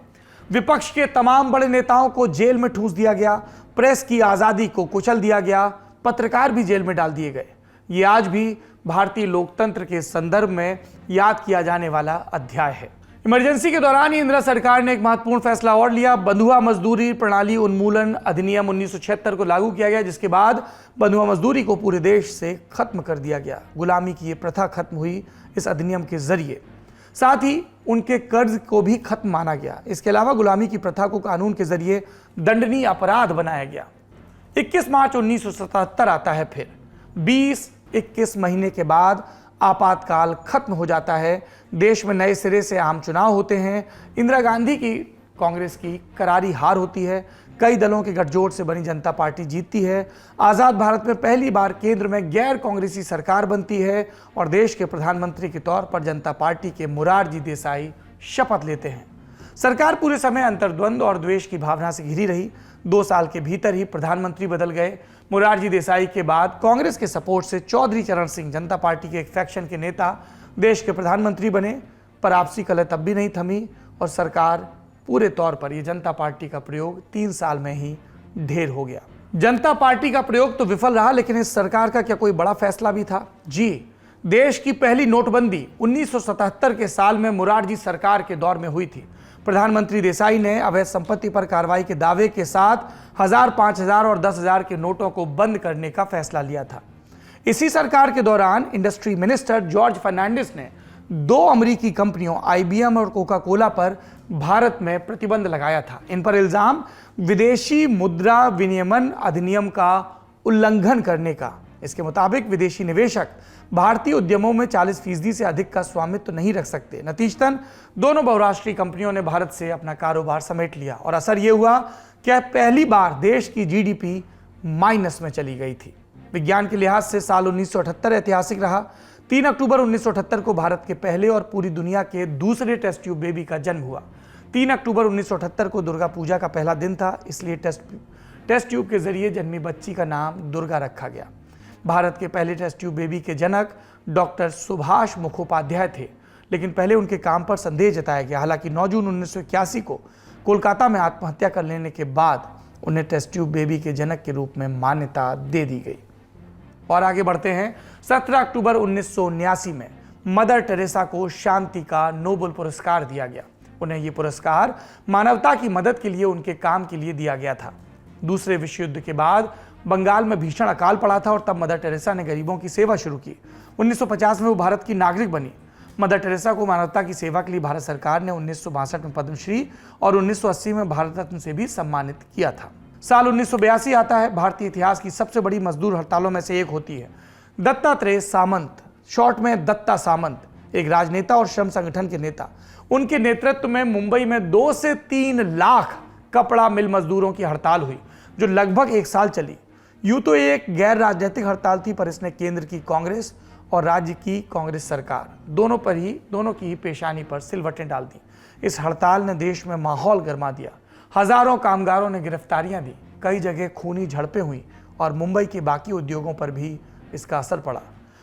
विपक्ष के तमाम बड़े नेताओं को जेल में ठूंस दिया गया, प्रेस की आजादी को कुचल दिया गया, पत्रकार भी जेल में डाल दिए गए। ये आज भी भारतीय लोकतंत्र के संदर्भ में याद किया जाने वाला अध्याय है। इमरजेंसी के दौरान ही इंदिरा सरकार ने एक महत्वपूर्ण फैसला और लिया। बंधुआ मजदूरी प्रणाली उन्मूलन अधिनियम 1976 को लागू किया गया, जिसके बाद बंधुआ मजदूरी को पूरे देश से खत्म कर दिया गया। गुलामी की ये प्रथा खत्म हुई इस अधिनियम के जरिए। साथ ही उनके कर्ज को भी खत्म माना गया। इसके अलावा गुलामी की प्रथा को कानून के जरिए दंडनीय अपराध बनाया गया। 21 मार्च 1977 आता है। फिर 21 महीने के बाद आपातकाल खत्म हो जाता है। देश में नए सिरे से आम चुनाव होते हैं। इंदिरा गांधी की कांग्रेस की करारी हार होती है। कई दलों के गठजोड़ से बनी जनता पार्टी जीतती है। आज़ाद भारत में पहली बार केंद्र में गैर कांग्रेसी सरकार बनती है और देश के प्रधानमंत्री के तौर पर जनता पार्टी के मोरारजी देसाई शपथ लेते हैं। सरकार पूरे समय अंतर्द्वंद और द्वेष की भावना से घिरी रही। 2 साल के भीतर ही प्रधानमंत्री बदल गए। मोरारजी देसाई के बाद कांग्रेस के सपोर्ट से चौधरी चरण सिंह जनता पार्टी के एक फैक्शन के नेता देश के प्रधानमंत्री बने, पर आपसी कलह तब भी नहीं थमी और सरकार पूरे तौर पर ये जनता पार्टी का प्रयोग 3 साल में ही ढेर हो गया। जनता पार्टी का प्रयोग तो विफल रहा, लेकिन इस सरकार का क्या कोई बड़ा फैसला भी था? जी, देश की पहली नोटबंदी 1977 के साल में मोरारजी सरकार के दौर में हुई थी। प्रधानमंत्री देसाई ने अवैध संपत्ति पर कार्रवाई के दावे के साथ 1000, 5000 और 10,000 के नोटों को बंद करने का फैसला लिया था। इसी सरकार के दौरान इंडस्ट्री मिनिस्टर जॉर्ज फर्नांडिस ने 2 अमेरिकी कंपनियों IBM और कोका कोला पर भारत में प्रतिबंध लगाया था। इन पर इल्जाम विदेशी मुद्रा विनियमन अधिनियम का उल्लंघन करने का। इसके मुताबिक विदेशी निवेशक भारतीय उद्यमों में 40% से अधिक का स्वामित्व नहीं रख सकते। नतीजतन दोनों बहुराष्ट्रीय कंपनियों ने भारत से अपना कारोबार समेट लिया और असर यह हुआ कि पहली बार देश की GDP माइनस में चली गई थी। विज्ञान के लिहाज से साल 1978 ऐतिहासिक रहा। 3 अक्टूबर 1978 को भारत के पहले और पूरी दुनिया के दूसरे टेस्ट ट्यूब बेबी का जन्म हुआ। 3 अक्टूबर 1978 को दुर्गा पूजा का पहला दिन था, इसलिए टेस्ट ट्यूब के जरिए जन्मी बच्ची का नाम दुर्गा रखा गया। भारत के पहले टेस्ट ट्यूब बेबी के जनक डॉक्टर सुभाष मुखोपाध्याय थे, लेकिन पहले उनके काम पर संदेह जताया गया। हालांकि 9 जून 1981 को कोलकाता में आत्महत्या कर लेने के बाद उन्हें टेस्ट ट्यूब बेबी के जनक के रूप में मान्यता दे दी गई। और आगे बढ़ते हैं। 17 अक्टूबर 1979 में मदर टेरेसा को शांति का नोबेल पुरस्कार दिया गया। उन्हें यह पुरस्कार मानवता की मदद के लिए उनके काम के लिए दिया गया था। दूसरे विश्व युद्ध के बाद बंगाल में भीषण अकाल पड़ा था और तब मदर टेरेसा ने गरीबों की सेवा शुरू की। 1950 में वो भारत की नागरिक बनी। मदर टेरेसा को मानवता की सेवा के लिए भारत सरकार ने 1962 में पद्मश्री और 1980 में भारत रत्न से भी सम्मानित किया था। साल 1982 आता है। भारतीय इतिहास की सबसे बड़ी मजदूर हड़तालों में से एक होती है। दत्तात्रेय सामंत, शॉर्ट में दत्ता सामंत, एक राजनेता और श्रम संगठन के नेता, उनके नेतृत्व में मुंबई में 2 से 3 लाख कपड़ा मिल मजदूरों की हड़ताल हुई, जो लगभग 1 साल चली। यूं तो ये एक गैर राजनीतिक हड़ताल थी, पर इसने केंद्र की कांग्रेस और राज्य की कांग्रेस सरकार दोनों की ही पेशानी पर सिलवटें डाल दी। इस हड़ताल ने देश में माहौल गर्मा दिया। हजारों कामगारों ने गिरफ्तारियां दी, कई जगह खूनी झड़पें हुई और मुंबई के बाकी उद्योगों पर भी इसका असर पड़ा।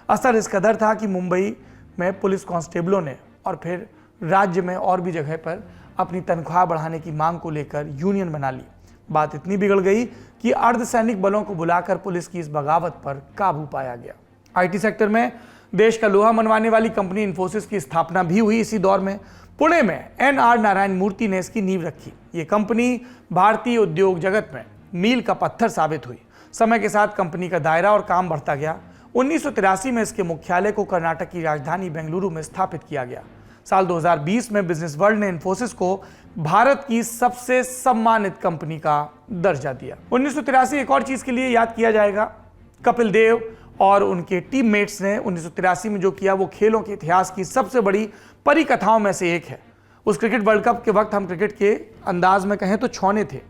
असर इस कदर था कि मुंबई में पुलिस कांस्टेबलों ने और फिर राज्य में और भी जगह पर अपनी तनख्वाह बढ़ाने की मांग को लेकर यूनियन बना ली। बात इतनी बिगड़ गई कि अर्धसैनिक बलों को बुलाकर पुलिस की इस बगावत पर काबू पाया गया। IT सेक्टर में देश का लोहा मनवाने वाली कंपनी इन्फोसिस की स्थापना भी हुई इसी दौर में। पुणे में NR नारायण मूर्ति ने इसकी नींव रखी। ये कंपनी भारतीय उद्योग जगत में मील का पत्थर साबित हुई। समय के साथ कंपनी का दायरा और काम बढ़ता गया। 1983 में इसके मुख्यालय को कर्नाटक की राजधानी बेंगलुरु में स्थापित किया गया। साल 2020 में बिजनेस वर्ल्ड ने इन्फोसिस को भारत की सबसे सम्मानित कंपनी का दर्जा दिया। 1983 एक और चीज के लिए याद किया जाएगा। कपिल देव और उनके टीममेट्स ने 1983 में जो किया वो खेलों के इतिहास की सबसे बड़ी परिकथाओं में से एक है। उस क्रिकेट वर्ल्ड कप के वक्त हम क्रिकेट के अंदाज में कहें तो छौने थे।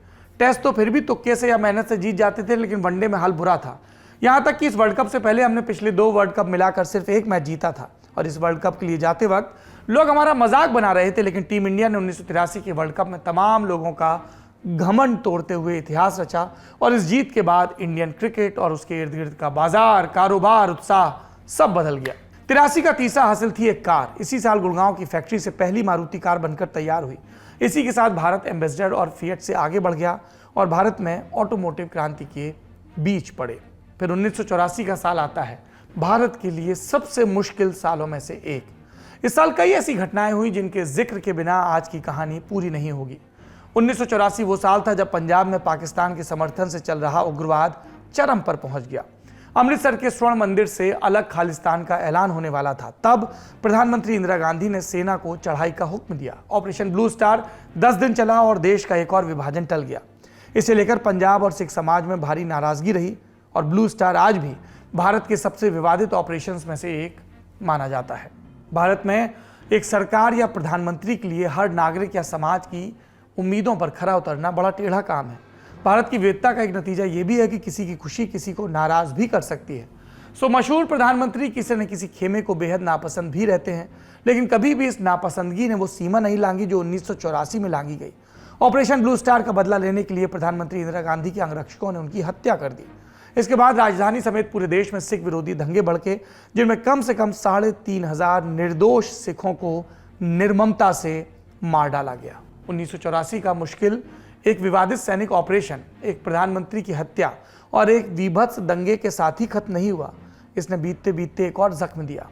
टेस्ट तो फिर भी तुक्के से या मेहनत से जीत जाते थे, लेकिन वनडे में हाल बुरा था। यहां तक कि इस वर्ल्ड कप से पहले हमने पिछले 2 वर्ल्ड कप मिलाकर सिर्फ 1 मैच जीता था और इस वर्ल्ड कप के लिए जाते वक्त लोग हमारा मजाक बना रहे थे, लेकिन टीम इंडिया ने 1983 के वर्ल्ड कप में तमाम लोगों का घमंड तोड़ते हुए इतिहास रचा और इस जीत के बाद इंडियन क्रिकेट और उसके इर्द गिर्द का बाजार, कारोबार, उत्साह सब बदल गया। 83 का तीसरा हासिल थी एक कार। इसी साल गुड़गांव की फैक्ट्री से पहली मारुति कार बनकर तैयार हुई। इसी के साथ भारत एम्बेसडर और फिएट से आगे बढ़ गया और भारत में ऑटोमोटिव क्रांति के बीच पड़े। फिर 1984 का साल आता है, भारत के लिए सबसे मुश्किल सालों में से एक। इस साल कई ऐसी घटनाएं हुई जिनके जिक्र के बिना आज की कहानी पूरी नहीं होगी। 1984 वो साल था जब पंजाब में पाकिस्तान के समर्थन से चल रहा उग्रवाद चरम पर पहुंच गया। अमृतसर के स्वर्ण मंदिर से अलग खालिस्तान का ऐलान होने वाला था। तब प्रधानमंत्री इंदिरा गांधी ने सेना को चढ़ाई का हुक्म दिया। ऑपरेशन ब्लू स्टार 10 दिन चला और देश का एक और विभाजन टल गया। इसे लेकर पंजाब और सिख समाज में भारी नाराजगी रही और ब्लू स्टार आज भी भारत के सबसे विवादित ऑपरेशंस में से एक माना जाता है। भारत में एक सरकार या प्रधानमंत्री के लिए हर नागरिक या समाज की उम्मीदों पर खरा उतरना बड़ा टेढ़ा काम है। भारत की विविधता का एक नतीजा यह भी है कि किसी की खुशी किसी को नाराज भी कर सकती है। सो मशहूर प्रधानमंत्री किसी न किसी खेमे को बेहद नापसंद भी रहते हैं, लेकिन कभी भी इस नापसंदगी ने वो सीमा नहीं लांगी जो 1984 में लांगी गई। ऑपरेशन ब्लू स्टार का बदला लेने के लिए प्रधानमंत्री इंदिरा गांधी के अंगरक्षकों ने उनकी हत्या कर दी। इसके बाद राजधानी समेत पूरे देश में सिख विरोधी दंगे भड़के, जिनमें कम से कम 3,500 निर्दोष सिखों को निर्ममता से मार डाला गया। 1984 का मुश्किल एक विवादित सैनिक ऑपरेशन, एक प्रधानमंत्री की हत्या और एक विभत्स दंगे के साथ ही खत्म नहीं हुआ, इसने बीतते बीतते एक और जख्म दिया।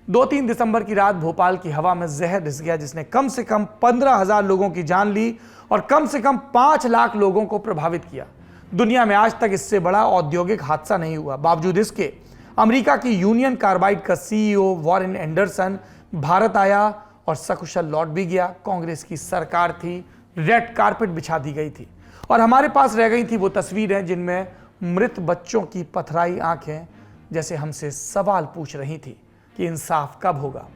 2-3 दिसंबर की रात भोपाल की हवा में जहर रिस गया, जिसने कम से कम 15,000 लोगों की जान ली और कम से कम 5 लाख लोगों को प्रभावित किया। दुनिया में आज तक इससे बड़ा औद्योगिक हादसा नहीं हुआ। बावजूद इसके अमेरिका की यूनियन कार्बाइड का CEO वॉरेन एंडरसन भारत आया और सकुशल लौट भी गया। कांग्रेस की सरकार थी, रेड कारपेट बिछा दी गई थी और हमारे पास रह गई थी वो तस्वीरें जिनमें मृत बच्चों की पथराई आंखें जैसे हमसे सवाल पूछ रही थी कि इंसाफ कब होगा।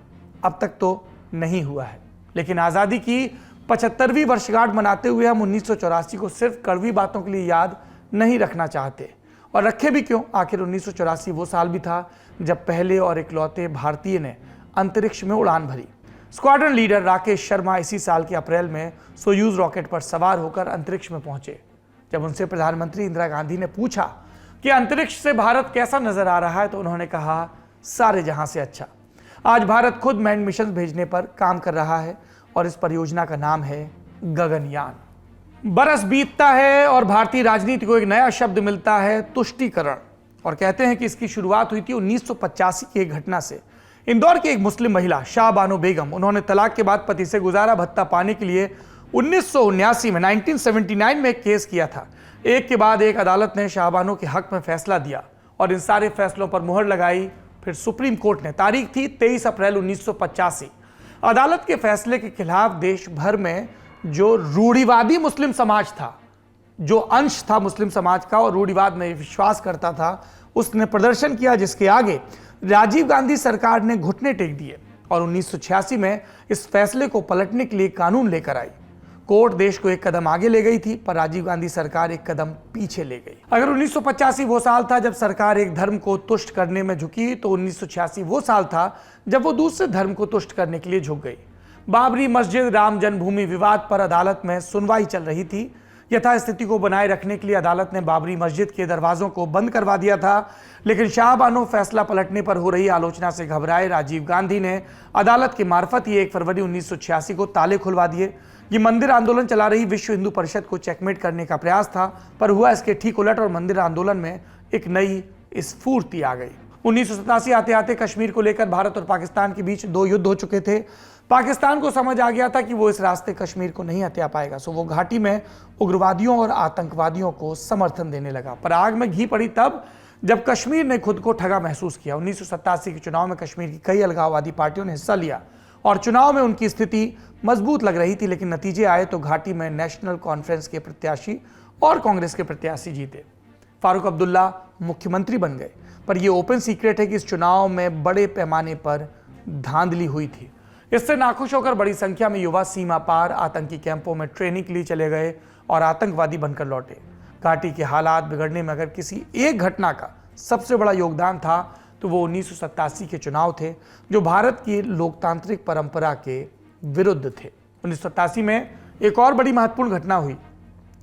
अब तक तो नहीं हुआ है, लेकिन आज़ादी की 75वीं वर्षगांठ मनाते हुए हम 1984 को सिर्फ कड़वी बातों के लिए याद नहीं रखना चाहते। और रखे भी क्यों? आखिर 1984 वो साल भी था जब पहले और इकलौते भारतीय ने अंतरिक्ष में उड़ान भरी। स्क्वाड्रन लीडर राकेश शर्मा इसी साल के अप्रैल में सोयूज रॉकेट पर सवार होकर अंतरिक्ष में पहुंचे। जब उनसे प्रधानमंत्री इंदिरा गांधी ने पूछा कि अंतरिक्ष से भारत कैसा नजर आ रहा है, तो उन्होंने कहा, सारे जहां से अच्छा। आज भारत खुद मैन्ड मिशन भेजने पर काम कर रहा है और इस परियोजना का नाम है गगनयान। बरस बीतता है और भारतीय राजनीति को एक नया शब्द मिलता है, तुष्टीकरण। और कहते हैं कि इसकी शुरुआत हुई थी 1985 की एक घटना से। इंदौर की एक मुस्लिम महिला शाहबानो बेगम, उन्होंने तलाक के बाद पति से गुजारा भत्ता पाने के लिए 1979 में एक केस किया था। एक के बाद एक अदालत ने शाहबानो के हक में फैसला दिया और इन सारे फैसलों पर मुहर लगाई। फिर सुप्रीम कोर्ट ने, तारीख थी 23 अप्रैल 1985, अदालत के फैसले के खिलाफ देश भर में जो रूढ़िवादी मुस्लिम समाज था, जो अंश था मुस्लिम समाज का और रूढ़िवाद में विश्वास करता था, उसने प्रदर्शन किया, जिसके आगे राजीव गांधी सरकार ने घुटने टेक दिए और 1986 में इस फैसले को पलटने के लिए कानून लेकर आई। कोर्ट देश को एक कदम आगे ले गई थी, पर राजीव गांधी सरकार एक कदम पीछे ले गई। अगर 1985 वो साल था जब सरकार एक धर्म को तुष्ट करने में झुकी, तो 1986 वो साल था जब वो दूसरे धर्म को तुष्ट करने के लिए झुक गई। बाबरी मस्जिद राम जन्मभूमि विवाद पर अदालत में सुनवाई चल रही थी। यथास्थिति को बनाए रखने के लिए अदालत ने बाबरी मस्जिद के दरवाजों को बंद करवा दिया था, लेकिन शाहबानो फैसला पलटने पर हो रही आलोचना से घबराए राजीव गांधी ने अदालत के मार्फत ही 1 फरवरी 1986 को ताले खुलवा दिए। ये मंदिर आंदोलन चला रही विश्व हिंदू परिषद को चेकमेट करने का प्रयास था, पर हुआ इसके ठीक उलट और मंदिर आंदोलन में एक नई स्फूर्ति आ गई। 1987 आते आते कश्मीर को लेकर भारत और पाकिस्तान के बीच 2 युद्ध हो चुके थे। पाकिस्तान को समझ आ गया था कि वो इस रास्ते कश्मीर को नहीं हत्या पाएगा, सो वो घाटी में उग्रवादियों और आतंकवादियों को समर्थन देने लगा। पर आग में घी पड़ी तब जब कश्मीर ने खुद को ठगा महसूस किया। 1987 के चुनाव में कश्मीर की कई अलगाववादी पार्टियों ने हिस्सा लिया और चुनाव में उनकी स्थिति मजबूत लग रही थी, लेकिन नतीजे आए तो घाटी में नेशनल कॉन्फ्रेंस के प्रत्याशी और कांग्रेस के प्रत्याशी जीते। फारूक अब्दुल्ला मुख्यमंत्री बन गए, पर यह ओपन सीक्रेट है कि इस चुनाव में बड़े पैमाने पर धांधली हुई थी। इससे नाखुश होकर बड़ी संख्या में युवा सीमा पार आतंकी कैंपों में ट्रेनिंग के लिए चले गए और आतंकवादी बनकर लौटे। घाटी के हालात बिगड़ने में अगर किसी एक घटना का सबसे बड़ा योगदान था तो वो 1987 के चुनाव थे, जो भारत की लोकतांत्रिक परंपरा के विरुद्ध थे। 1987 में एक और बड़ी महत्वपूर्ण घटना हुई।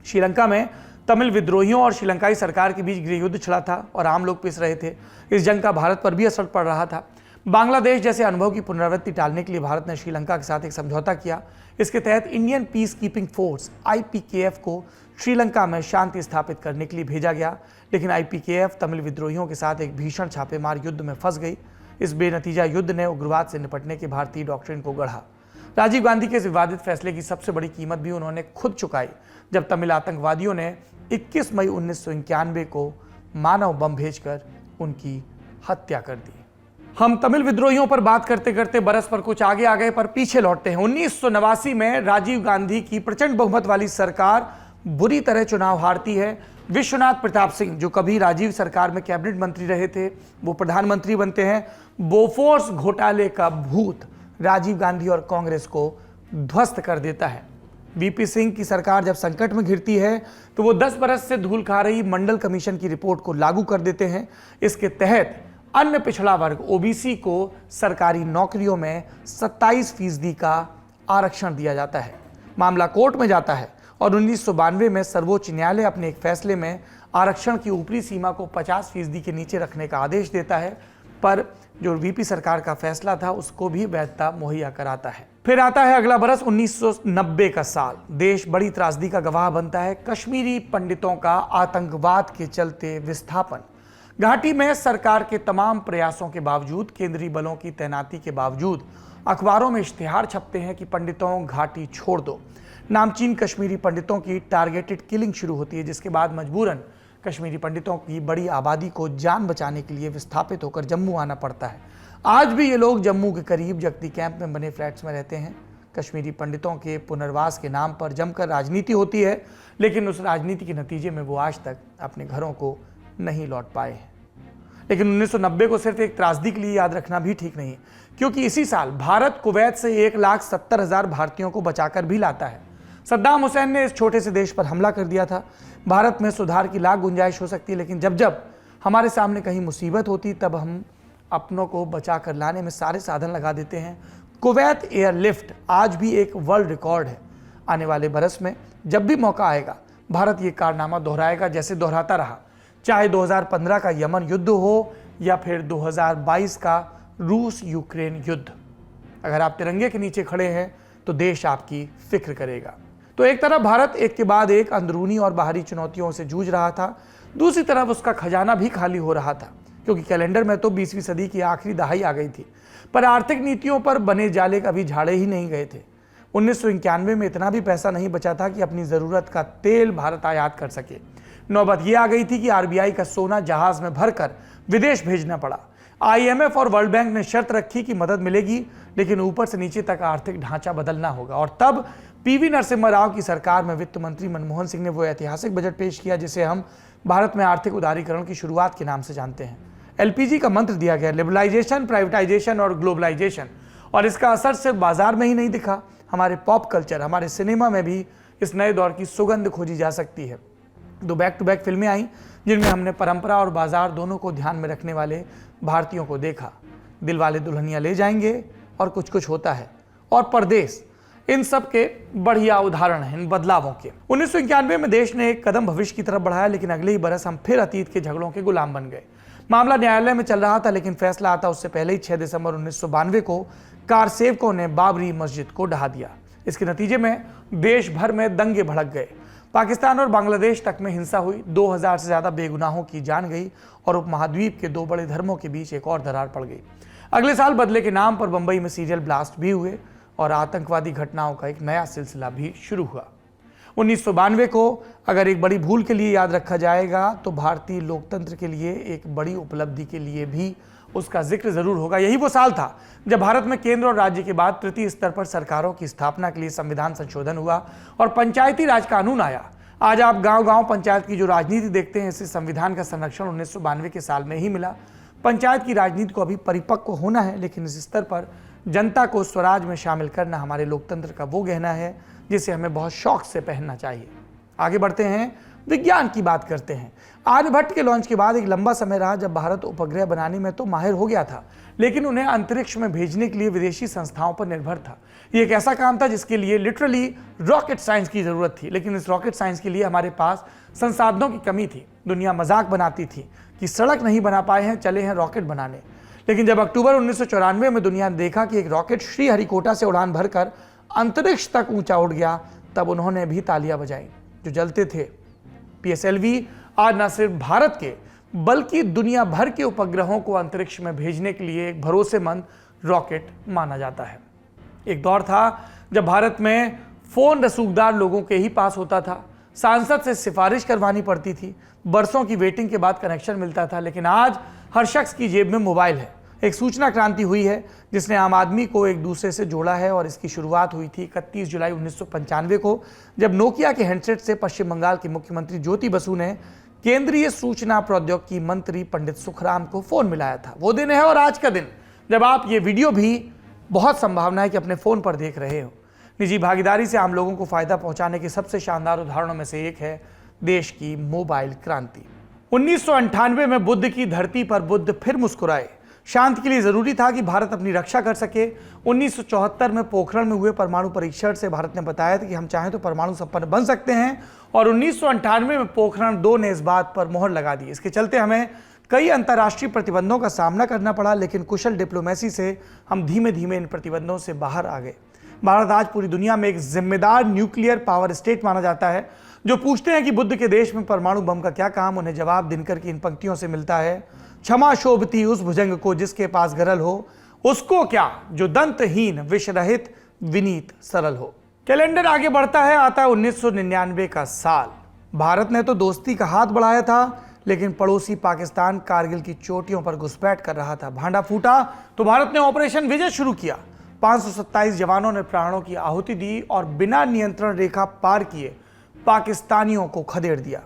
श्रीलंका में तमिल विद्रोहियों और श्रीलंकाई सरकार के बीच गृह युद्ध छिड़ा था और आम लोग पिस रहे थे। इस जंग का भारत पर भी असर पड़ रहा था। बांग्लादेश जैसे अनुभव की पुनरावृत्ति टालने के लिए भारत ने श्रीलंका के साथ एक समझौता किया। इसके तहत Indian peace keeping force IPKF को श्रीलंका में शांति स्थापित करने के लिए भेजा गया, लेकिन IPKF तमिल विद्रोहियों के साथ एक भीषण छापेमार युद्ध में फंस गई। इस बेनतीजा युद्ध ने उग्रवाद से निपटने की भारतीय डॉक्ट्रिन को गढ़ा। राजीव गांधी के इस विवादित फैसले की सबसे बड़ी कीमत भी उन्होंने खुद चुकाई, जब तमिल आतंकवादियों ने 21 मई 1991 को मानव बम भेजकर उनकी हत्या कर दी। हम तमिल विद्रोहियों पर बात करते करते बरस पर कुछ आगे आ गए, पर पीछे लौटते हैं। 1989 में राजीव गांधी की प्रचंड बहुमत वाली सरकार बुरी तरह चुनाव हारती है। विश्वनाथ प्रताप सिंह, जो कभी राजीव सरकार में कैबिनेट मंत्री रहे थे, वो प्रधानमंत्री बनते हैं। बोफोर्स घोटाले का भूत राजीव गांधी और कांग्रेस को ध्वस्त कर देता है। VP सिंह की सरकार जब संकट में घिरती है तो वो 10 बरस से धूल खा रही मंडल कमीशन की रिपोर्ट को लागू कर देते हैं। इसके तहत अन्य पिछड़ा वर्ग OBC को सरकारी नौकरियों में 27% का आरक्षण दिया जाता है। मामला कोर्ट में जाता है और 1992 में सर्वोच्च न्यायालय अपने एक फैसले में आरक्षण की ऊपरी सीमा को 50% के नीचे रखने का आदेश देता है। पर जो वीपी सरकार का फैसला था उसको भी वैधता मुहैया कराता है। फिर आता है अगला बरस 1990 का साल। देश बड़ी त्रासदी का गवाह बनता है। कश्मीरी पंडितों का आतंकवाद के चलते विस्थापन। घाटी में सरकार के तमाम प्रयासों के बावजूद, केंद्रीय बलों की तैनाती के बावजूद अखबारों में इश्तिहार छपते हैं कि पंडितों घाटी छोड़ दो। नामचीन कश्मीरी पंडितों की टारगेटेड किलिंग शुरू होती है, जिसके बाद मजबूरन कश्मीरी पंडितों की बड़ी आबादी को जान बचाने के लिए विस्थापित होकर जम्मू आना पड़ता है। आज भी ये लोग जम्मू के करीब जगती कैंप में बने फ्लैट्स में रहते हैं। कश्मीरी पंडितों के पुनर्वास के नाम पर जमकर राजनीति होती है, लेकिन उस राजनीति के नतीजे में वो आज तक अपने घरों को नहीं लौट पाए हैं। लेकिन 1990 को सिर्फ एक त्रासदी के लिए याद रखना भी ठीक नहीं, क्योंकि इसी साल भारत कुवैत से 1,70,000 भारतीयों को बचाकर भी लाता है। सद्दाम हुसैन ने इस छोटे से देश पर हमला कर दिया था। भारत में सुधार की लाख गुंजाइश हो सकती है, लेकिन जब जब हमारे सामने कहीं मुसीबत होती तब हम अपनों को बचा कर लाने में सारे साधन लगा देते हैं। कुवैत एयरलिफ्ट आज भी एक वर्ल्ड रिकॉर्ड है। आने वाले बरस में जब भी मौका आएगा, भारत ये कारनामा दोहराएगा, जैसे दोहराता रहा, चाहे 2015 का यमन युद्ध हो या फिर 2022 का रूस यूक्रेन युद्ध। अगर आप तिरंगे के नीचे खड़े हैं तो देश आपकी फिक्र करेगा। तो एक तरफ भारत एक के बाद एक अंदरूनी और बाहरी चुनौतियों से जूझ रहा था, दूसरी तरफ उसका खजाना भी खाली हो रहा था, क्योंकि कैलेंडर में तो 20वीं सदी की आखिरी दहाई आ गई थी, पर आर्थिक नीतियों पर बने जाले कभी झाड़े ही नहीं गए थे। 1991 में इतना भी पैसा नहीं बचा था कि अपनी ज़रूरत का तेल भारत आयात कर सके। नौबत यह आ गई थी कि आरबीआई का सोना जहाज में भरकर विदेश भेजना पड़ा। आईएमएफ और वर्ल्ड बैंक ने शर्त रखी कि मदद मिलेगी, लेकिन ऊपर से नीचे तक आर्थिक ढांचा बदलना होगा। और तब पीवी नरसिम्हा राव की सरकार में वित्त मंत्री मनमोहन सिंह ने वो ऐतिहासिक बजट पेश किया जिसे हम भारत में आर्थिक उदारीकरण की शुरुआत के नाम से जानते हैं। एलपीजी का मंत्र दिया गया, लिबरलाइजेशन, प्राइवेटाइजेशन और ग्लोबलाइजेशन। और इसका असर सिर्फ बाजार में ही नहीं दिखा, हमारे पॉप कल्चर, हमारे सिनेमा में भी इस नए दौर की सुगंध खोजी जा सकती है। 2 बैक टू बैक फिल्में आई जिनमें हमने परंपरा और बाजार दोनों को ध्यान में रखने वाले भारतीयों को देखा। दिलवाले दुल्हनिया ले जाएंगे और कुछ कुछ होता है और परदेश, इन सब के बढ़िया उदाहरण हैं इन बदलावों के। 1991 में देश ने एक कदम भविष्य की तरफ बढ़ाया, लेकिन अगले ही बरस हम फिर अतीत के झगड़ों के गुलाम बन गए। मामला न्यायालय में चल रहा था, लेकिन फैसला आता उससे पहले ही 6 दिसंबर 1992 को कारसेवकों ने बाबरी मस्जिद को ढहा दिया। इसके नतीजे में देश भर में दंगे भड़क गए। पाकिस्तान और बांग्लादेश तक में हिंसा हुई, 2000 से ज्यादा बेगुनाहों की जान गई और उपमहाद्वीप के 2 बड़े धर्मों के बीच एक और दरार पड़ गई। अगले साल बदले के नाम पर बंबई में सीरियल ब्लास्ट भी हुए और आतंकवादी घटनाओं का एक नया सिलसिला भी शुरू हुआ। 1992 को अगर एक बड़ी भूल के लिए याद रखा जाएगा तो भारतीय लोकतंत्र के लिए एक बड़ी उपलब्धि के लिए भी उसका जिक्र जरूर होगा। यही वो साल था जब भारत में केंद्र और राज्य के बाद तृतीय स्तर पर सरकारों की स्थापना के लिए संविधान संशोधन हुआ और पंचायती राज कानून आया। आज आप गांव-गांव पंचायत की जो राजनीति देखते हैं, इसे संविधान का संरक्षण 1992 के साल में ही मिला। पंचायत की राजनीति को अभी परिपक्व होना है, लेकिन इस स्तर पर जनता को स्वराज में शामिल करना हमारे लोकतंत्र का वो गहना है जिसे हमें बहुत शौक से पहनना चाहिए। आगे बढ़ते हैं, विज्ञान की बात करते हैं। आर्यभट्ट के लॉन्च के बाद एक लंबा समय रहा जब भारत उपग्रह बनाने में तो माहिर हो गया था, लेकिन उन्हें अंतरिक्ष में भेजने के लिए विदेशी संस्थाओं पर निर्भर था। ये एक ऐसा काम था जिसके लिए लिटरली रॉकेट साइंस की जरूरत थी, लेकिन इस रॉकेट साइंस के लिए हमारे पास संसाधनों की कमी थी। दुनिया मजाक बनाती थी कि सड़क नहीं बना पाए हैं, चले हैं रॉकेट बनाने। लेकिन जब अक्टूबर 1994 में दुनिया ने देखा कि एक रॉकेट श्रीहरिकोटा से उड़ान भरकर अंतरिक्ष तक ऊंचा उड़ गया, तब उन्होंने भी तालियां बजाई जो जलते थे। पीएसएलवी आज न सिर्फ भारत के बल्कि दुनिया भर के उपग्रहों को अंतरिक्ष में भेजने के लिए एक भरोसेमंद रॉकेट माना जाता है। एक दौर था जब भारत में फोन रसूखदार लोगों के ही पास होता था, सांसद से सिफारिश करवानी पड़ती थी, बरसों की वेटिंग के बाद कनेक्शन मिलता था। लेकिन आज हर शख्स की जेब में मोबाइल है। एक सूचना क्रांति हुई है जिसने आम आदमी को एक दूसरे से जोड़ा है और इसकी शुरुआत हुई थी 31 जुलाई 1995 को, जब नोकिया के हैंडसेट से पश्चिम बंगाल के मुख्यमंत्री ज्योति बसु ने केंद्रीय सूचना प्रौद्योगिकी मंत्री पंडित सुखराम को फोन मिलाया था। वो दिन है और आज का दिन जब आप ये वीडियो भी बहुत संभावना है कि अपने फोन पर देख रहे हो। निजी भागीदारी से आम लोगों को फायदा पहुंचाने के सबसे शानदार उदाहरणों में से एक है देश की मोबाइल क्रांति। 1998 में बुद्ध की धरती पर बुद्ध फिर मुस्कुराए। शांति के लिए जरूरी था कि भारत अपनी रक्षा कर सके। 1974 में पोखरण में हुए परमाणु परीक्षण से भारत ने बताया था कि हम चाहें तो परमाणु संपन्न बन सकते हैं और 1998 में पोखरण 2 ने इस बात पर मोहर लगा दी। इसके चलते हमें कई अंतर्राष्ट्रीय प्रतिबंधों का सामना करना पड़ा, लेकिन कुशल डिप्लोमेसी से हम धीमे धीमे इन प्रतिबंधों से बाहर आ गए। भारत आज पूरी दुनिया में एक जिम्मेदार न्यूक्लियर पावर स्टेट माना जाता है। जो पूछते हैं कि बुद्ध के देश में परमाणु बम का क्या काम, उन्हें जवाब दिनकर की इन पंक्तियों से मिलता है, क्षमा शोभती उस भुजंग को जिसके पास गरल हो, उसको क्या जो दंतहीन विष रहित विनीत सरल हो। कैलेंडर आगे बढ़ता है, आता है 1999 का साल। भारत ने तो दोस्ती का हाथ बढ़ाया था, लेकिन पड़ोसी पाकिस्तान कारगिल की चोटियों पर घुसपैठ कर रहा था। भांडा फूटा तो भारत ने ऑपरेशन विजय शुरू किया। 527 जवानों ने प्राणों की आहुति दी और बिना नियंत्रण रेखा पार किए पाकिस्तानियों को खदेड़ दिया।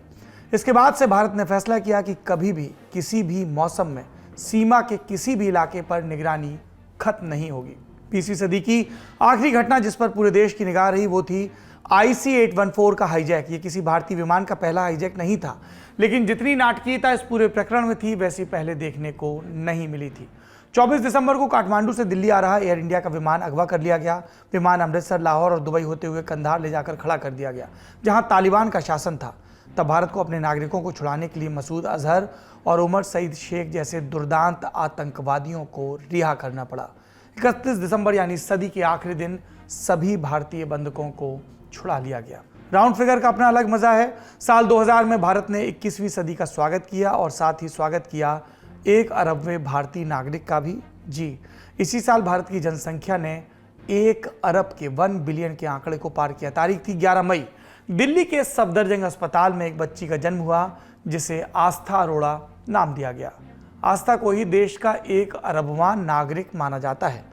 इसके बाद से भारत ने फैसला किया कि कभी भी किसी भी मौसम में सीमा के किसी भी इलाके पर निगरानी खत्म नहीं होगी। 20वीं सदी की आखिरी घटना जिस पर पूरे देश की निगाह रही वो थी IC-814 का हाईजैक। ये किसी भारतीय विमान का पहला हाईजैक नहीं था, लेकिन जितनी नाटकीयता इस पूरे प्रकरण में थी वैसी पहले देखने को नहीं मिली थी। 24 दिसंबर को काठमांडू से दिल्ली आ रहा एयर इंडिया का विमान अगवा कर लिया गया। विमान अमृतसर, लाहौर और दुबई होते हुए कंधार ले जाकर खड़ा कर दिया गया, जहां तालिबान का शासन था। तब भारत को अपने नागरिकों को छुड़ाने के लिए मसूद अजहर और उमर सईद शेख जैसे दुर्दांत आतंकवादियों को रिहा करना पड़ा। 31 दिसंबर यानी सदी के आखिरी दिन सभी भारतीय बंधकों को छुड़ा लिया गया। राउंड फिगर का अपना अलग मजा है। साल 2000 में भारत ने 21वीं सदी का स्वागत किया और साथ ही स्वागत किया 1 अरबवें भारतीय नागरिक का भी। जी, इसी साल भारत की जनसंख्या ने 1 अरब के 1 बिलियन के आंकड़े को पार किया। तारीख थी 11 मई। दिल्ली के सफदरजंग अस्पताल में एक बच्ची का जन्म हुआ जिसे आस्था अरोड़ा नाम दिया गया। आस्था को ही देश का 1 अरबवां नागरिक माना जाता है।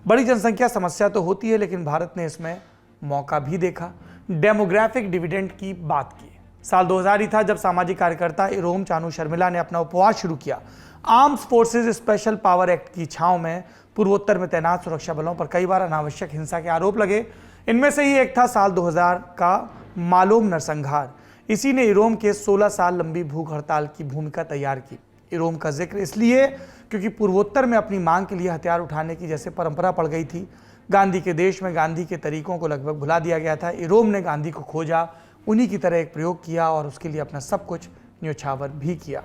बड़ी जनसंख्या समस्या तो होती है, लेकिन भारत ने इसमें मौका भी देखा। डेमोग्राफिक डिविडेंड की बात की। साल 2000 ही था जब सामाजिक कार्यकर्ता इरोम चानू शर्मिला ने अपना उपवास शुरू किया। Arms forces special power act की छांव में पूर्वोत्तर में तैनात सुरक्षा बलों पर कई बार अनावश्यक हिंसा के आरोप लगे। इनमें से ही एक था साल 2000 का मालोम नरसंहार। इसी ने इरोम के 16 साल लंबी भूख हड़ताल की भूमिका तैयार की। इरोम का जिक्र इसलिए क्योंकि पूर्वोत्तर में अपनी मांग के लिए हथियार उठाने की जैसे परंपरा पड़ गई थी। गांधी के देश में गांधी के तरीकों को लगभग भुला दिया गया था। इरोम ने गांधी को खोजा, उन्हीं की तरह एक प्रयोग किया और उसके लिए अपना सब कुछ न्योछावर भी किया।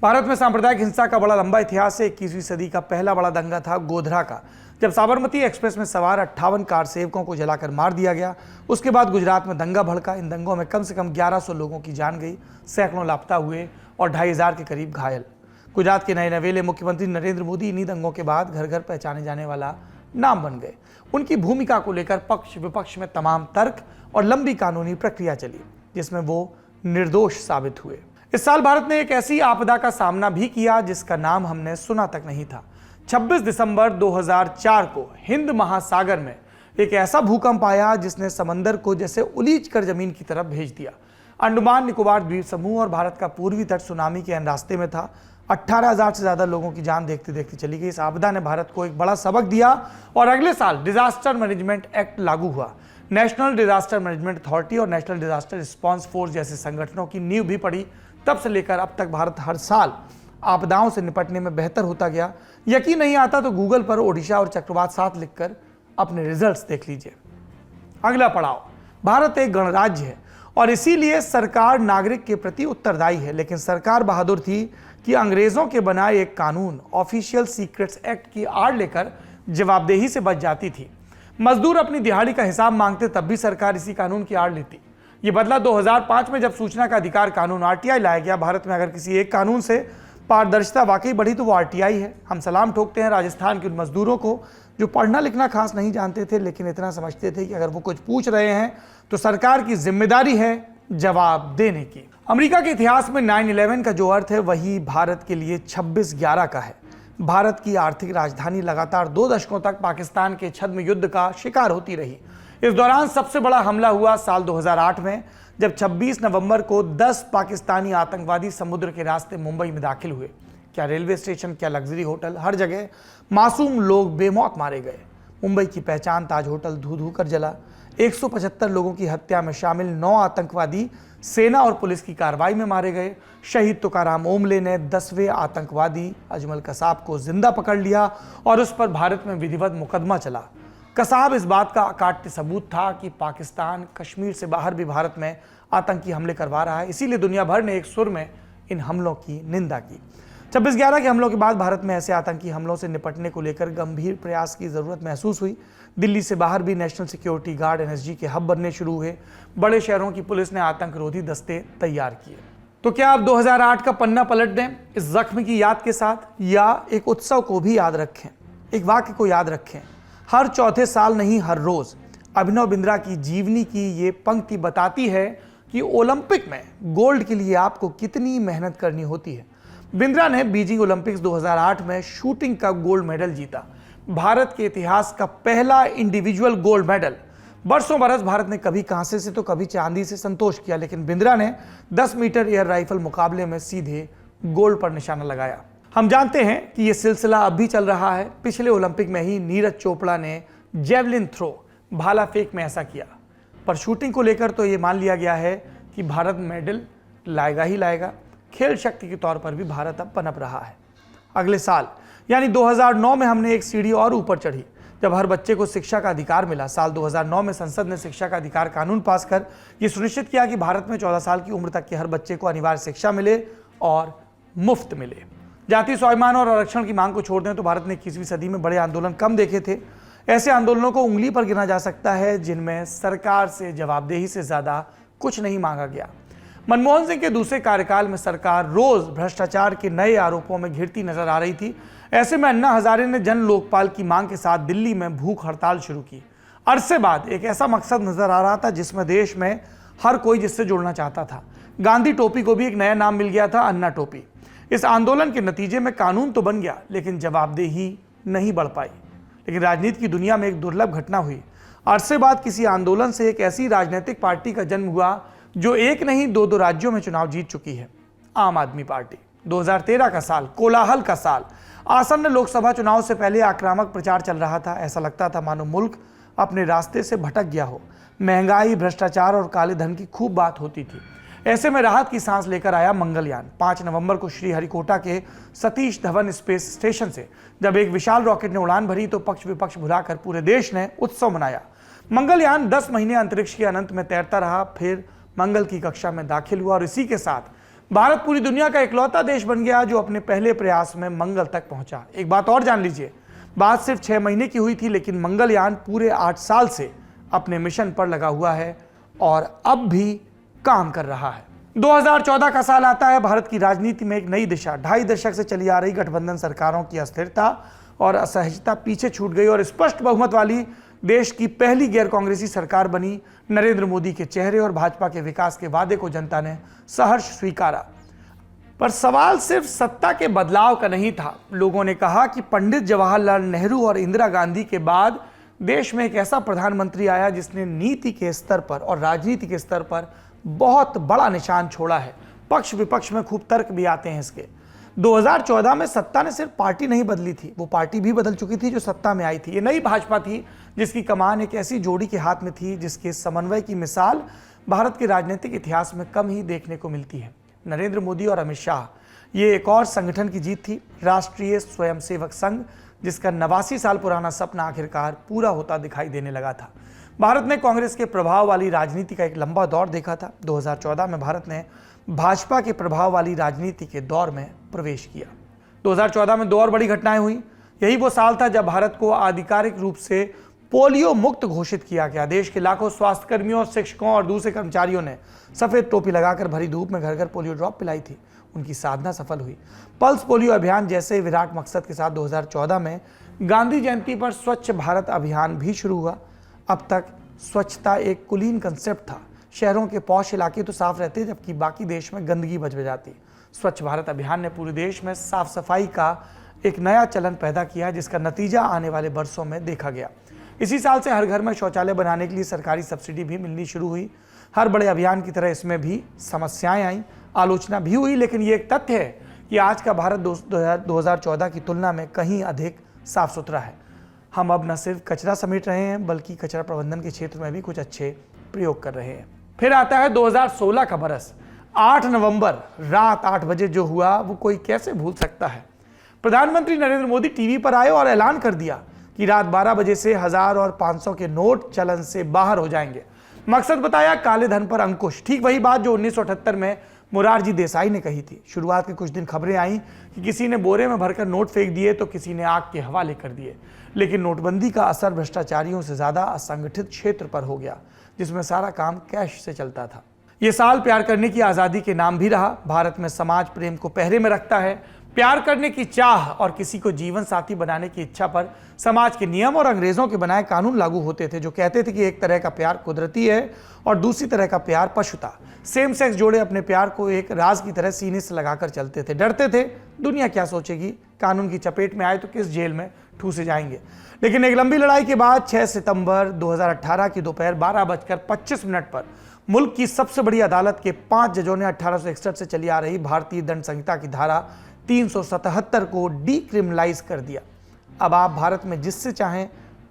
भारत में सांप्रदायिक हिंसा का बड़ा लंबा इतिहास है। 21वीं सदी का पहला बड़ा दंगा था गोधरा का, जब साबरमती एक्सप्रेस में सवार 58 कार सेवकों को जलाकर मार दिया गया। उसके बाद गुजरात में दंगा भड़का। इन दंगों में कम से कम 1100 लोगों की जान गई, सैकड़ों लापता हुए और 2500 के करीब घायल। गुजरात के नए नवेले मुख्यमंत्री नरेंद्र मोदी इन्हीं दंगों के बाद घर घर पहचाने जाने वाला नाम बन गए। उनकी भूमिका को लेकर पक्ष विपक्ष में तमाम तर्क और लंबी कानूनी प्रक्रिया चली, जिसमें वो निर्दोष साबित हुए। इस साल भारत ने एक ऐसी आपदा का सामना भी किया जिसका नाम हमने सुना तक नहीं था। 26 दिसंबर 2004 को हिंद महासागर में एक ऐसा भूकंप आया जिसने समंदर को जैसे उलीच कर जमीन की तरफ भेज दिया। अंडमान निकोबार द्वीप समूह और भारत का पूर्वी तट सुनामी के रास्ते में था। 18,000 से ज्यादा लोगों की जान देखते देखते चली गई। इस आपदा ने भारत को एक बड़ा सबक दिया और अगले साल डिजास्टर मैनेजमेंट एक्ट लागू हुआ। नेशनल डिजास्टर मैनेजमेंट अथॉरिटी और नेशनल डिजास्टर रिस्पांस फोर्स जैसे संगठनों की नींव भी पड़ी। तब से लेकर अब तक भारत हर साल आपदाओं से निपटने में बेहतर होता गया। यकीन नहीं आता तो गूगल पर ओडिशा और चक्रवात साथ लिखकर अपने रिजल्ट्स देख लीजिए। अगला पड़ाव, भारत एक गणराज्य है और इसीलिए सरकार नागरिक के प्रति उत्तरदायी है। लेकिन सरकार बहादुर थी कि अंग्रेजों के बनाए एक कानून ऑफिशियल सीक्रेट्स एक्ट की आड़ लेकर जवाबदेही से बच जाती थी। मजदूर अपनी दिहाड़ी का हिसाब मांगते तब भी सरकार इसी कानून की आड़ लेती। ये बदला 2005 में जब सूचना का अधिकार कानून RTI लाया गया। भारत में अगर किसी एक कानून से पारदर्शिता वाकई बढ़ी तो वो RTI है। हम सलाम ठोकते हैं राजस्थान के उन मजदूरों को जो पढ़ना लिखना खास नहीं जानते थे, लेकिन इतना समझते थे कि अगर वो कुछ पूछ रहे हैं तो सरकार की जिम्मेदारी है जवाब देने की। अमेरिका के इतिहास में 9/11 का जो अर्थ है वही भारत के लिए 26/11 का है। भारत की आर्थिक राजधानी लगातार 2 दशकों तक पाकिस्तान के छद्म युद्ध का शिकार होती रही। इस दौरान सबसे बड़ा हमला हुआ साल 2008 में, जब 26 नवंबर को 10 पाकिस्तानी आतंकवादी समुद्र के रास्ते मुंबई में दाखिल हुए। क्या रेलवे स्टेशन, क्या लग्जरी होटल, हर जगह मासूम लोग बेमौत मारे गए। मुंबई की पहचान ताज होटल धू धू कर जला। 175 लोगों की हत्या में शामिल 9 आतंकवादी सेना और पुलिस की कार्रवाई में मारे गए। शहीद तुकाराम ओमले ने 10वें आतंकवादी अजमल कसाब को जिंदा पकड़ लिया और उस पर भारत में विधिवत मुकदमा चला। कसाब इस बात का अकाट्य सबूत था कि पाकिस्तान कश्मीर से बाहर भी भारत में आतंकी हमले करवा रहा है। इसीलिए दुनिया भर ने एक सुर में इन हमलों की निंदा की। 26/11 के हमलों के बाद भारत में ऐसे आतंकी हमलों से निपटने को लेकर गंभीर प्रयास की जरूरत महसूस हुई। दिल्ली से बाहर भी नेशनल सिक्योरिटी गार्ड एनएसजी के हब बनने शुरू हुए। बड़े शहरों की पुलिस ने आतंकरोधी दस्ते तैयार किए। तो क्या आप 2008 का पन्ना पलट दें इस जख्म की याद के साथ, या एक उत्सव को भी याद रखें, एक वाक्य को याद रखें? हर चौथे साल नहीं, हर रोज। अभिनव बिंद्रा की जीवनी की ये पंक्ति बताती है कि ओलंपिक में गोल्ड के लिए आपको कितनी मेहनत करनी होती है। बिंद्रा ने बीजिंग ओलंपिक्स 2008 में शूटिंग का गोल्ड मेडल जीता, भारत के इतिहास का पहला इंडिविजुअल गोल्ड मेडल। बरसों बरस भारत ने कभी कांसे से तो कभी चांदी से संतोष किया, लेकिन बिंद्रा ने 10 मीटर एयर राइफल मुकाबले में सीधे गोल्ड पर निशाना लगाया। हम जानते हैं कि यह सिलसिला अब भी चल रहा है। पिछले ओलंपिक में ही नीरज चोपड़ा ने जेवलिन थ्रो, भाला फेंक में ऐसा किया। पर शूटिंग को लेकर तो ये मान लिया गया है कि भारत मेडल लाएगा ही लाएगा। खेल शक्ति के तौर पर भी भारत अब पनप रहा है। अगले साल यानी 2009 में हमने एक सीढ़ी और ऊपर चढ़ी, जब हर बच्चे को शिक्षा का अधिकार मिला। साल 2009 में संसद ने शिक्षा का अधिकार कानून पास कर यह सुनिश्चित किया कि भारत में 14 साल की उम्र तक के हर बच्चे को अनिवार्य शिक्षा मिले और मुफ्त मिले। जातीय स्वाभिमान और आरक्षण की मांग को छोड़ दें तो भारत ने 21वीं सदी में बड़े आंदोलन कम देखे थे। ऐसे आंदोलनों को उंगली पर गिना जा सकता है जिनमें सरकार से जवाबदेही से ज्यादा कुछ नहीं मांगा गया। मनमोहन सिंह के दूसरे कार्यकाल में सरकार रोज भ्रष्टाचार के नए आरोपों में घिरती नजर आ रही थी। ऐसे में अन्ना हजारे ने जन लोकपाल की मांग के साथ दिल्ली में भूख हड़ताल शुरू की। अरसे बाद एक ऐसा मकसद नजर आ रहा था जिसमें देश में हर कोई जिससे जुड़ना चाहता था। गांधी टोपी को भी एक नया नाम मिल गया था, अन्ना टोपी। इस आंदोलन के नतीजे में कानून तो बन गया, लेकिन जवाबदेही नहीं बढ़ पाई। लेकिन राजनीति की दुनिया में एक दुर्लभ घटना हुई। अरसे बाद किसी आंदोलन से एक ऐसी राजनीतिक पार्टी का जन्म हुआ जो एक नहीं दो राज्यों में चुनाव जीत चुकी है, आम आदमी पार्टी। 2013 का साल, कोलाहल का साल। आसन्न लोकसभा चुनाव से पहले आक्रामक प्रचार चल रहा था। ऐसा लगता था मानो मुल्क अपने रास्ते से भटक गया हो। महंगाई, भ्रष्टाचार और काले धन की खूब बात होती थी। ऐसे में राहत की सांस लेकर आया मंगलयान। 5 नवंबर को श्रीहरिकोटा के सतीश धवन स्पेस स्टेशन से जब एक विशाल रॉकेट ने उड़ान भरी तो पक्ष विपक्ष भुलाकर पूरे देश ने उत्सव मनाया। मंगलयान 10 महीने अंतरिक्ष के अनंत में तैरता रहा, फिर मंगल की कक्षा में दाखिल हुआ और इसी के साथ भारत पूरी दुनिया का इकलौता देश बन गया जो अपने पहले प्रयास में मंगल तक पहुंचा। एक बात और जान लीजिए, बात सिर्फ 6 महीने की हुई थी, लेकिन मंगलयान पूरे 8 साल से अपने मिशन पर लगा हुआ है और अब भी काम कर रहा है। 2014 का साल आता है। भारत की राजनीति में एक नई दिशा। 2.5 दशक से चली आ रही गठबंधन सरकारों की अस्थिरता और असहजता पीछे छूट गई और स्पष्ट बहुमत वाली देश की पहली गैर कांग्रेसी सरकार बनी। नरेंद्र मोदी के चेहरे और भाजपा के विकास के वादे को जनता ने सहर्ष स्वीकारा। पर सवाल सिर्फ सत्ता के बदलाव का नहीं था। लोगों ने कहा कि पंडित जवाहरलाल नेहरू और इंदिरा गांधी के बाद देश में एक ऐसा प्रधानमंत्री आया जिसने नीति के स्तर पर और राजनीति के स्तर पर बहुत बड़ा निशान छोड़ा है। पक्ष विपक्ष में खूब तर्क भी आते हैं इसके। 2014 में सत्ता ने सिर्फ पार्टी नहीं बदली थी, वो पार्टी भी बदल चुकी थी जो सत्ता में आई थी। ये नई भाजपा थी जिसकी कमान एक ऐसी जोड़ी के हाथ में थी जिसके समन्वय की मिसाल भारत के राजनीतिक इतिहास में कम ही देखने को मिलती है। नरेंद्र मोदी और अमित शाह, ये एक और संगठन की जीत थी, राष्ट्रीय स्वयंसेवक संघ, जिसका 89 साल पुराना सपना आखिरकार पूरा होता दिखाई देने लगा था। भारत ने कांग्रेस के प्रभाव वाली राजनीति का एक लंबा दौर देखा था। 2014 में भारत ने भाजपा के प्रभाव वाली राजनीति के दौर में प्रवेश किया। 2014 में 2 और बड़ी घटनाएं हुई। यही वो साल था जब भारत को आधिकारिक रूप से पोलियो मुक्त घोषित किया गया। देश के लाखों स्वास्थ्यकर्मियों, शिक्षकों और दूसरे कर्मचारियों ने सफेद टोपी लगाकर भरी धूप में घर घर पोलियो ड्रॉप पिलाई थी। उनकी साधना सफल हुई। पल्स पोलियो अभियान जैसे विराट मकसद के साथ 2014 में गांधी जयंती पर स्वच्छ भारत अभियान भी शुरू हुआ। अब तक स्वच्छता एक कुलीन कंसेप्ट था। शहरों के पौष इलाके तो साफ रहते जबकि बाकी देश में गंदगी बच जाती। स्वच्छ भारत अभियान ने पूरे देश में साफ सफाई का एक नया चलन पैदा किया जिसका नतीजा आने वाले वर्षों में देखा गया। इसी साल से हर घर में शौचालय बनाने के लिए सरकारी सब्सिडी भी मिलनी शुरू हुई। हर बड़े अभियान की तरह इसमें भी समस्याएं आई, आलोचना भी हुई, लेकिन ये एक तथ्य है कि आज का भारत 2014 की तुलना में कहीं अधिक साफ सुथरा है। हम अब न सिर्फ कचरा समेट रहे हैं बल्कि कचरा प्रबंधन के क्षेत्र में भी कुछ अच्छे प्रयोग कर रहे हैं। फिर आता है 2016 का बरस। 8 नवंबर रात 8 बजे जो हुआ वो कोई कैसे भूल सकता है। प्रधानमंत्री नरेंद्र मोदी टीवी पर आए और ऐलान कर दिया कि रात 12 बजे से 1000 और 500 के नोट चलन से बाहर हो जाएंगे। मकसद बताया, काले धन पर अंकुश। ठीक वही बात जो 1978 में मोरारजी देसाई ने कही थी। शुरुआत के कुछ दिन खबरें आई कि किसी ने बोरे में भरकर नोट फेंक दिए तो किसी ने आग के हवाले कर दिए, लेकिन नोटबंदी का असर भ्रष्टाचारियों से ज्यादा असंगठित क्षेत्र पर हो गया, जिसमें सारा काम कैश से चलता था। ये साल प्यार करने की आज़ादी के नाम भी रहा। भारत में समाज प्रेम को पहरे में रखता है। प्यार करने की चाह और किसी को जीवन साथी बनाने की इच्छा पर समाज के नियम और अंग्रेजों के बनाए कानून लागू होते थे, जो कहते थे कि एक तरह का प्यार कुदरती है और दूसरी तरह का प्यार पशु था। सेम सेक्स जोड़े अपने प्यार को एक राज की तरह सीने से लगाकर चलते थे, डरते थे दुनिया क्या सोचेगी, कानून की चपेट में आए तो किस जेल में ठूसे जाएंगे। लेकिन एक लंबी लड़ाई के बाद 6 सितंबर 2018 की दोपहर 12:25 पर मुल्क की सबसे बड़ी अदालत के 5 जजों ने 1861 से चली आ रही भारतीय दंड संहिता की धारा 377 को डीक्रिमिनलाइज कर दिया। अब आप भारत में जिससे चाहें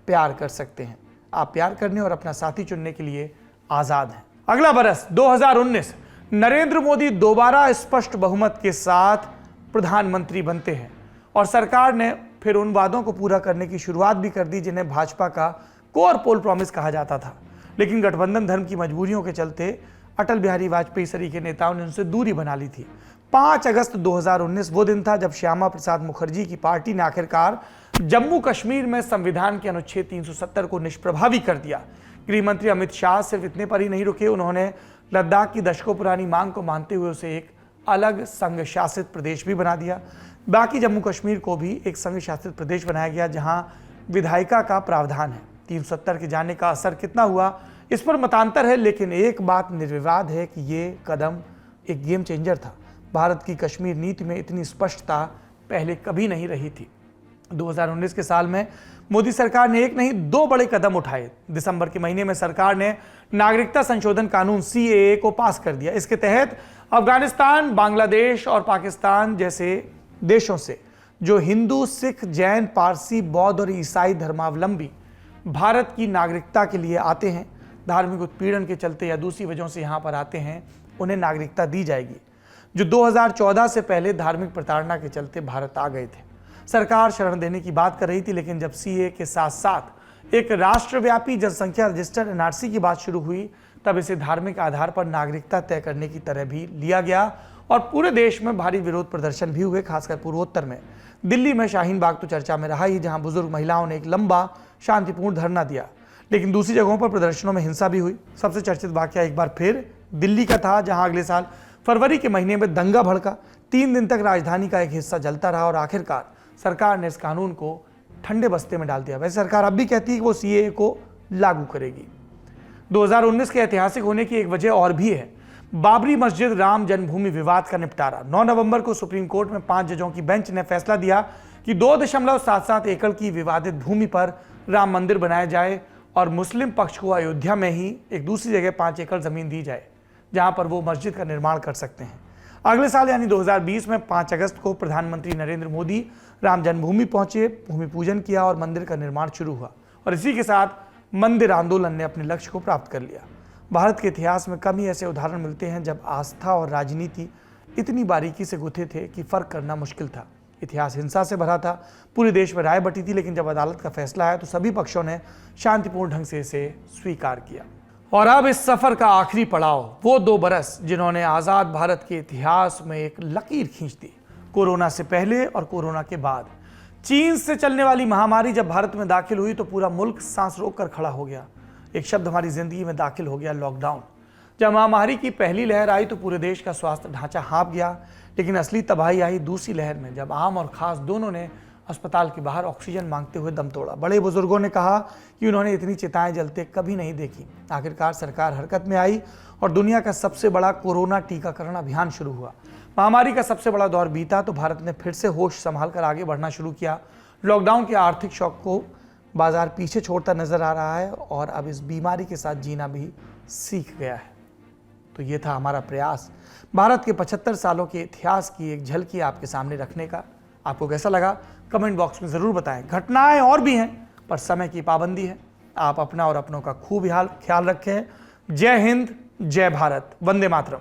प्यार कर सकते हैं। आप प्यार करने और अपना साथी चुनने के लिए आजाद हैं। अगला बरस 2019, नरेंद्र मोदी दोबारा स्पष्ट बहुमत के साथ प्रधानमंत्री बनते हैं और सरकार ने फिर उन वादों को पूरा करने की शुरुआत भी कर दी जिन्हें भाजपा का कोर पोल प्रॉमिस कहा जाता था। लेकिन गठबंधन धर्म की मजबूरियों के चलते अटल बिहारी वाजपेयी सरी के नेताओं ने उनसे दूरी बना ली थी। 5 अगस्त 2019 वो दिन था जब श्यामा प्रसाद मुखर्जी की पार्टी ने आखिरकार जम्मू कश्मीर में संविधान के अनुच्छेद 370 को निष्प्रभावी कर दिया। गृह मंत्री अमित शाह सिर्फ इतने पर ही नहीं रुके, उन्होंने लद्दाख की दशकों पुरानी मांग को मानते हुए उसे एक अलग संघ शासित प्रदेश भी बना दिया। बाकी जम्मू कश्मीर को भी एक संघ शासित प्रदेश बनाया गया जहां विधायिका का प्रावधान है। 370 के जाने का असर कितना हुआ इस पर मतांतर है, लेकिन एक बात निर्विवाद है कि ये कदम एक गेम चेंजर था। भारत की कश्मीर नीति में इतनी स्पष्टता पहले कभी नहीं रही थी। 2019 के साल में मोदी सरकार ने एक नहीं 2 बड़े कदम उठाए। दिसंबर के महीने में सरकार ने नागरिकता संशोधन कानून CAA को पास कर दिया। इसके तहत अफगानिस्तान, बांग्लादेश और पाकिस्तान जैसे देशों से जो हिंदू, सिख, जैन, पारसी, बौद्ध और ईसाई धर्मावलंबी भारत की नागरिकता के लिए आते हैं, धार्मिक उत्पीड़न के चलते या दूसरी वजहों से यहाँ पर आते हैं, उन्हें नागरिकता दी जाएगी। जो 2014 से पहले धार्मिक प्रताड़ना के चलते भारत आ गए थे। सरकार शरण देने की बात कर रही थी, लेकिन जब CAA के साथ साथ एक राष्ट्रव्यापी जनसंख्या रजिस्टर NRC की बात शुरू हुई, तब इसे धार्मिक आधार पर नागरिकता तय करने की तरह भी लिया गया और पूरे देश में भारी विरोध प्रदर्शन भी हुए, खासकर पूर्वोत्तर में। दिल्ली में शाहीन बाग तो चर्चा में रहा ही, जहां बुजुर्ग महिलाओं ने एक लंबा शांतिपूर्ण धरना दिया, लेकिन दूसरी जगहों पर प्रदर्शनों में हिंसा भी हुई। सबसे चर्चित वाकया एक बार फिर दिल्ली का था, जहां अगले साल फरवरी के महीने में दंगा भड़का। 3 दिन तक राजधानी का एक हिस्सा जलता रहा और आखिरकार सरकार ने इस कानून को ठंडे बस्ते में डाल दिया। वैसे सरकार अब भी कहती है कि वो CAA को लागू करेगी। 2019 के ऐतिहासिक होने की एक वजह और भी है। बाबरी मस्जिद राम जन्मभूमि विवाद का निपटारा। 9 नवंबर को सुप्रीम कोर्ट में 5 जजों की बेंच ने फैसला दिया कि 2.77 एकड़ की विवादित भूमि पर राम मंदिर बनाया जाए और मुस्लिम पक्ष को अयोध्या में ही एक दूसरी जगह 5 एकड़ जमीन दी जाए, जहां पर वो मस्जिद का निर्माण कर सकते हैं। अगले साल यानी 2020 में 5 अगस्त को प्रधानमंत्री नरेंद्र मोदी राम जन्मभूमि पहुंचे, भूमि पूजन किया और मंदिर का निर्माण शुरू हुआ और इसी के साथ मंदिर आंदोलन ने अपने लक्ष्य को प्राप्त कर लिया। भारत के इतिहास में कम ही ऐसे उदाहरण मिलते हैं जब आस्था और राजनीति इतनी बारीकी से गुथे थे कि फर्क करना मुश्किल था। इतिहास हिंसा से भरा था, पूरे देश में राय बटी थी, लेकिन जब अदालत का फैसला आया तो सभी पक्षों ने शांतिपूर्ण ढंग से इसे स्वीकार किया। और अब इस सफर का आखिरी पड़ाव, वो 2 बरस जिन्होंने आजाद भारत के इतिहास में एक लकीर खींच दी। कोरोना से पहले और कोरोना के बाद चीन से चलने वाली महामारी जब भारत में दाखिल हुई तो पूरा मुल्क सांस रोककर खड़ा हो गया। एक शब्द हमारी जिंदगी में दाखिल हो गया, लॉकडाउन। जब महामारी की पहली लहर आई तो पूरे देश का स्वास्थ्य ढांचा हाँप गया, लेकिन असली तबाही आई दूसरी लहर में, जब आम और खास दोनों ने अस्पताल के बाहर ऑक्सीजन मांगते हुए दम तोड़ा। बड़े बुजुर्गों ने कहा कि उन्होंने इतनी चिताएं जलते कभी नहीं देखी। आखिरकार सरकार हरकत में आई और दुनिया का सबसे बड़ा कोरोना टीकाकरण अभियान शुरू हुआ। महामारी का सबसे बड़ा दौर बीता तो भारत ने फिर से होश संभाल कर आगे बढ़ना शुरू किया। लॉकडाउन के आर्थिक शॉक को बाजार पीछे छोड़ता नजर आ रहा है और अब इस बीमारी के साथ जीना भी सीख गया है। तो ये था हमारा प्रयास भारत के 75 सालों के इतिहास की एक झलकी आपके सामने रखने का। आपको कैसा लगा कमेंट बॉक्स में ज़रूर बताएं। घटनाएं और भी हैं पर समय की पाबंदी है। आप अपना और अपनों का खूब ख्याल रखें। जय हिंद, जय भारत, वंदे मातरम।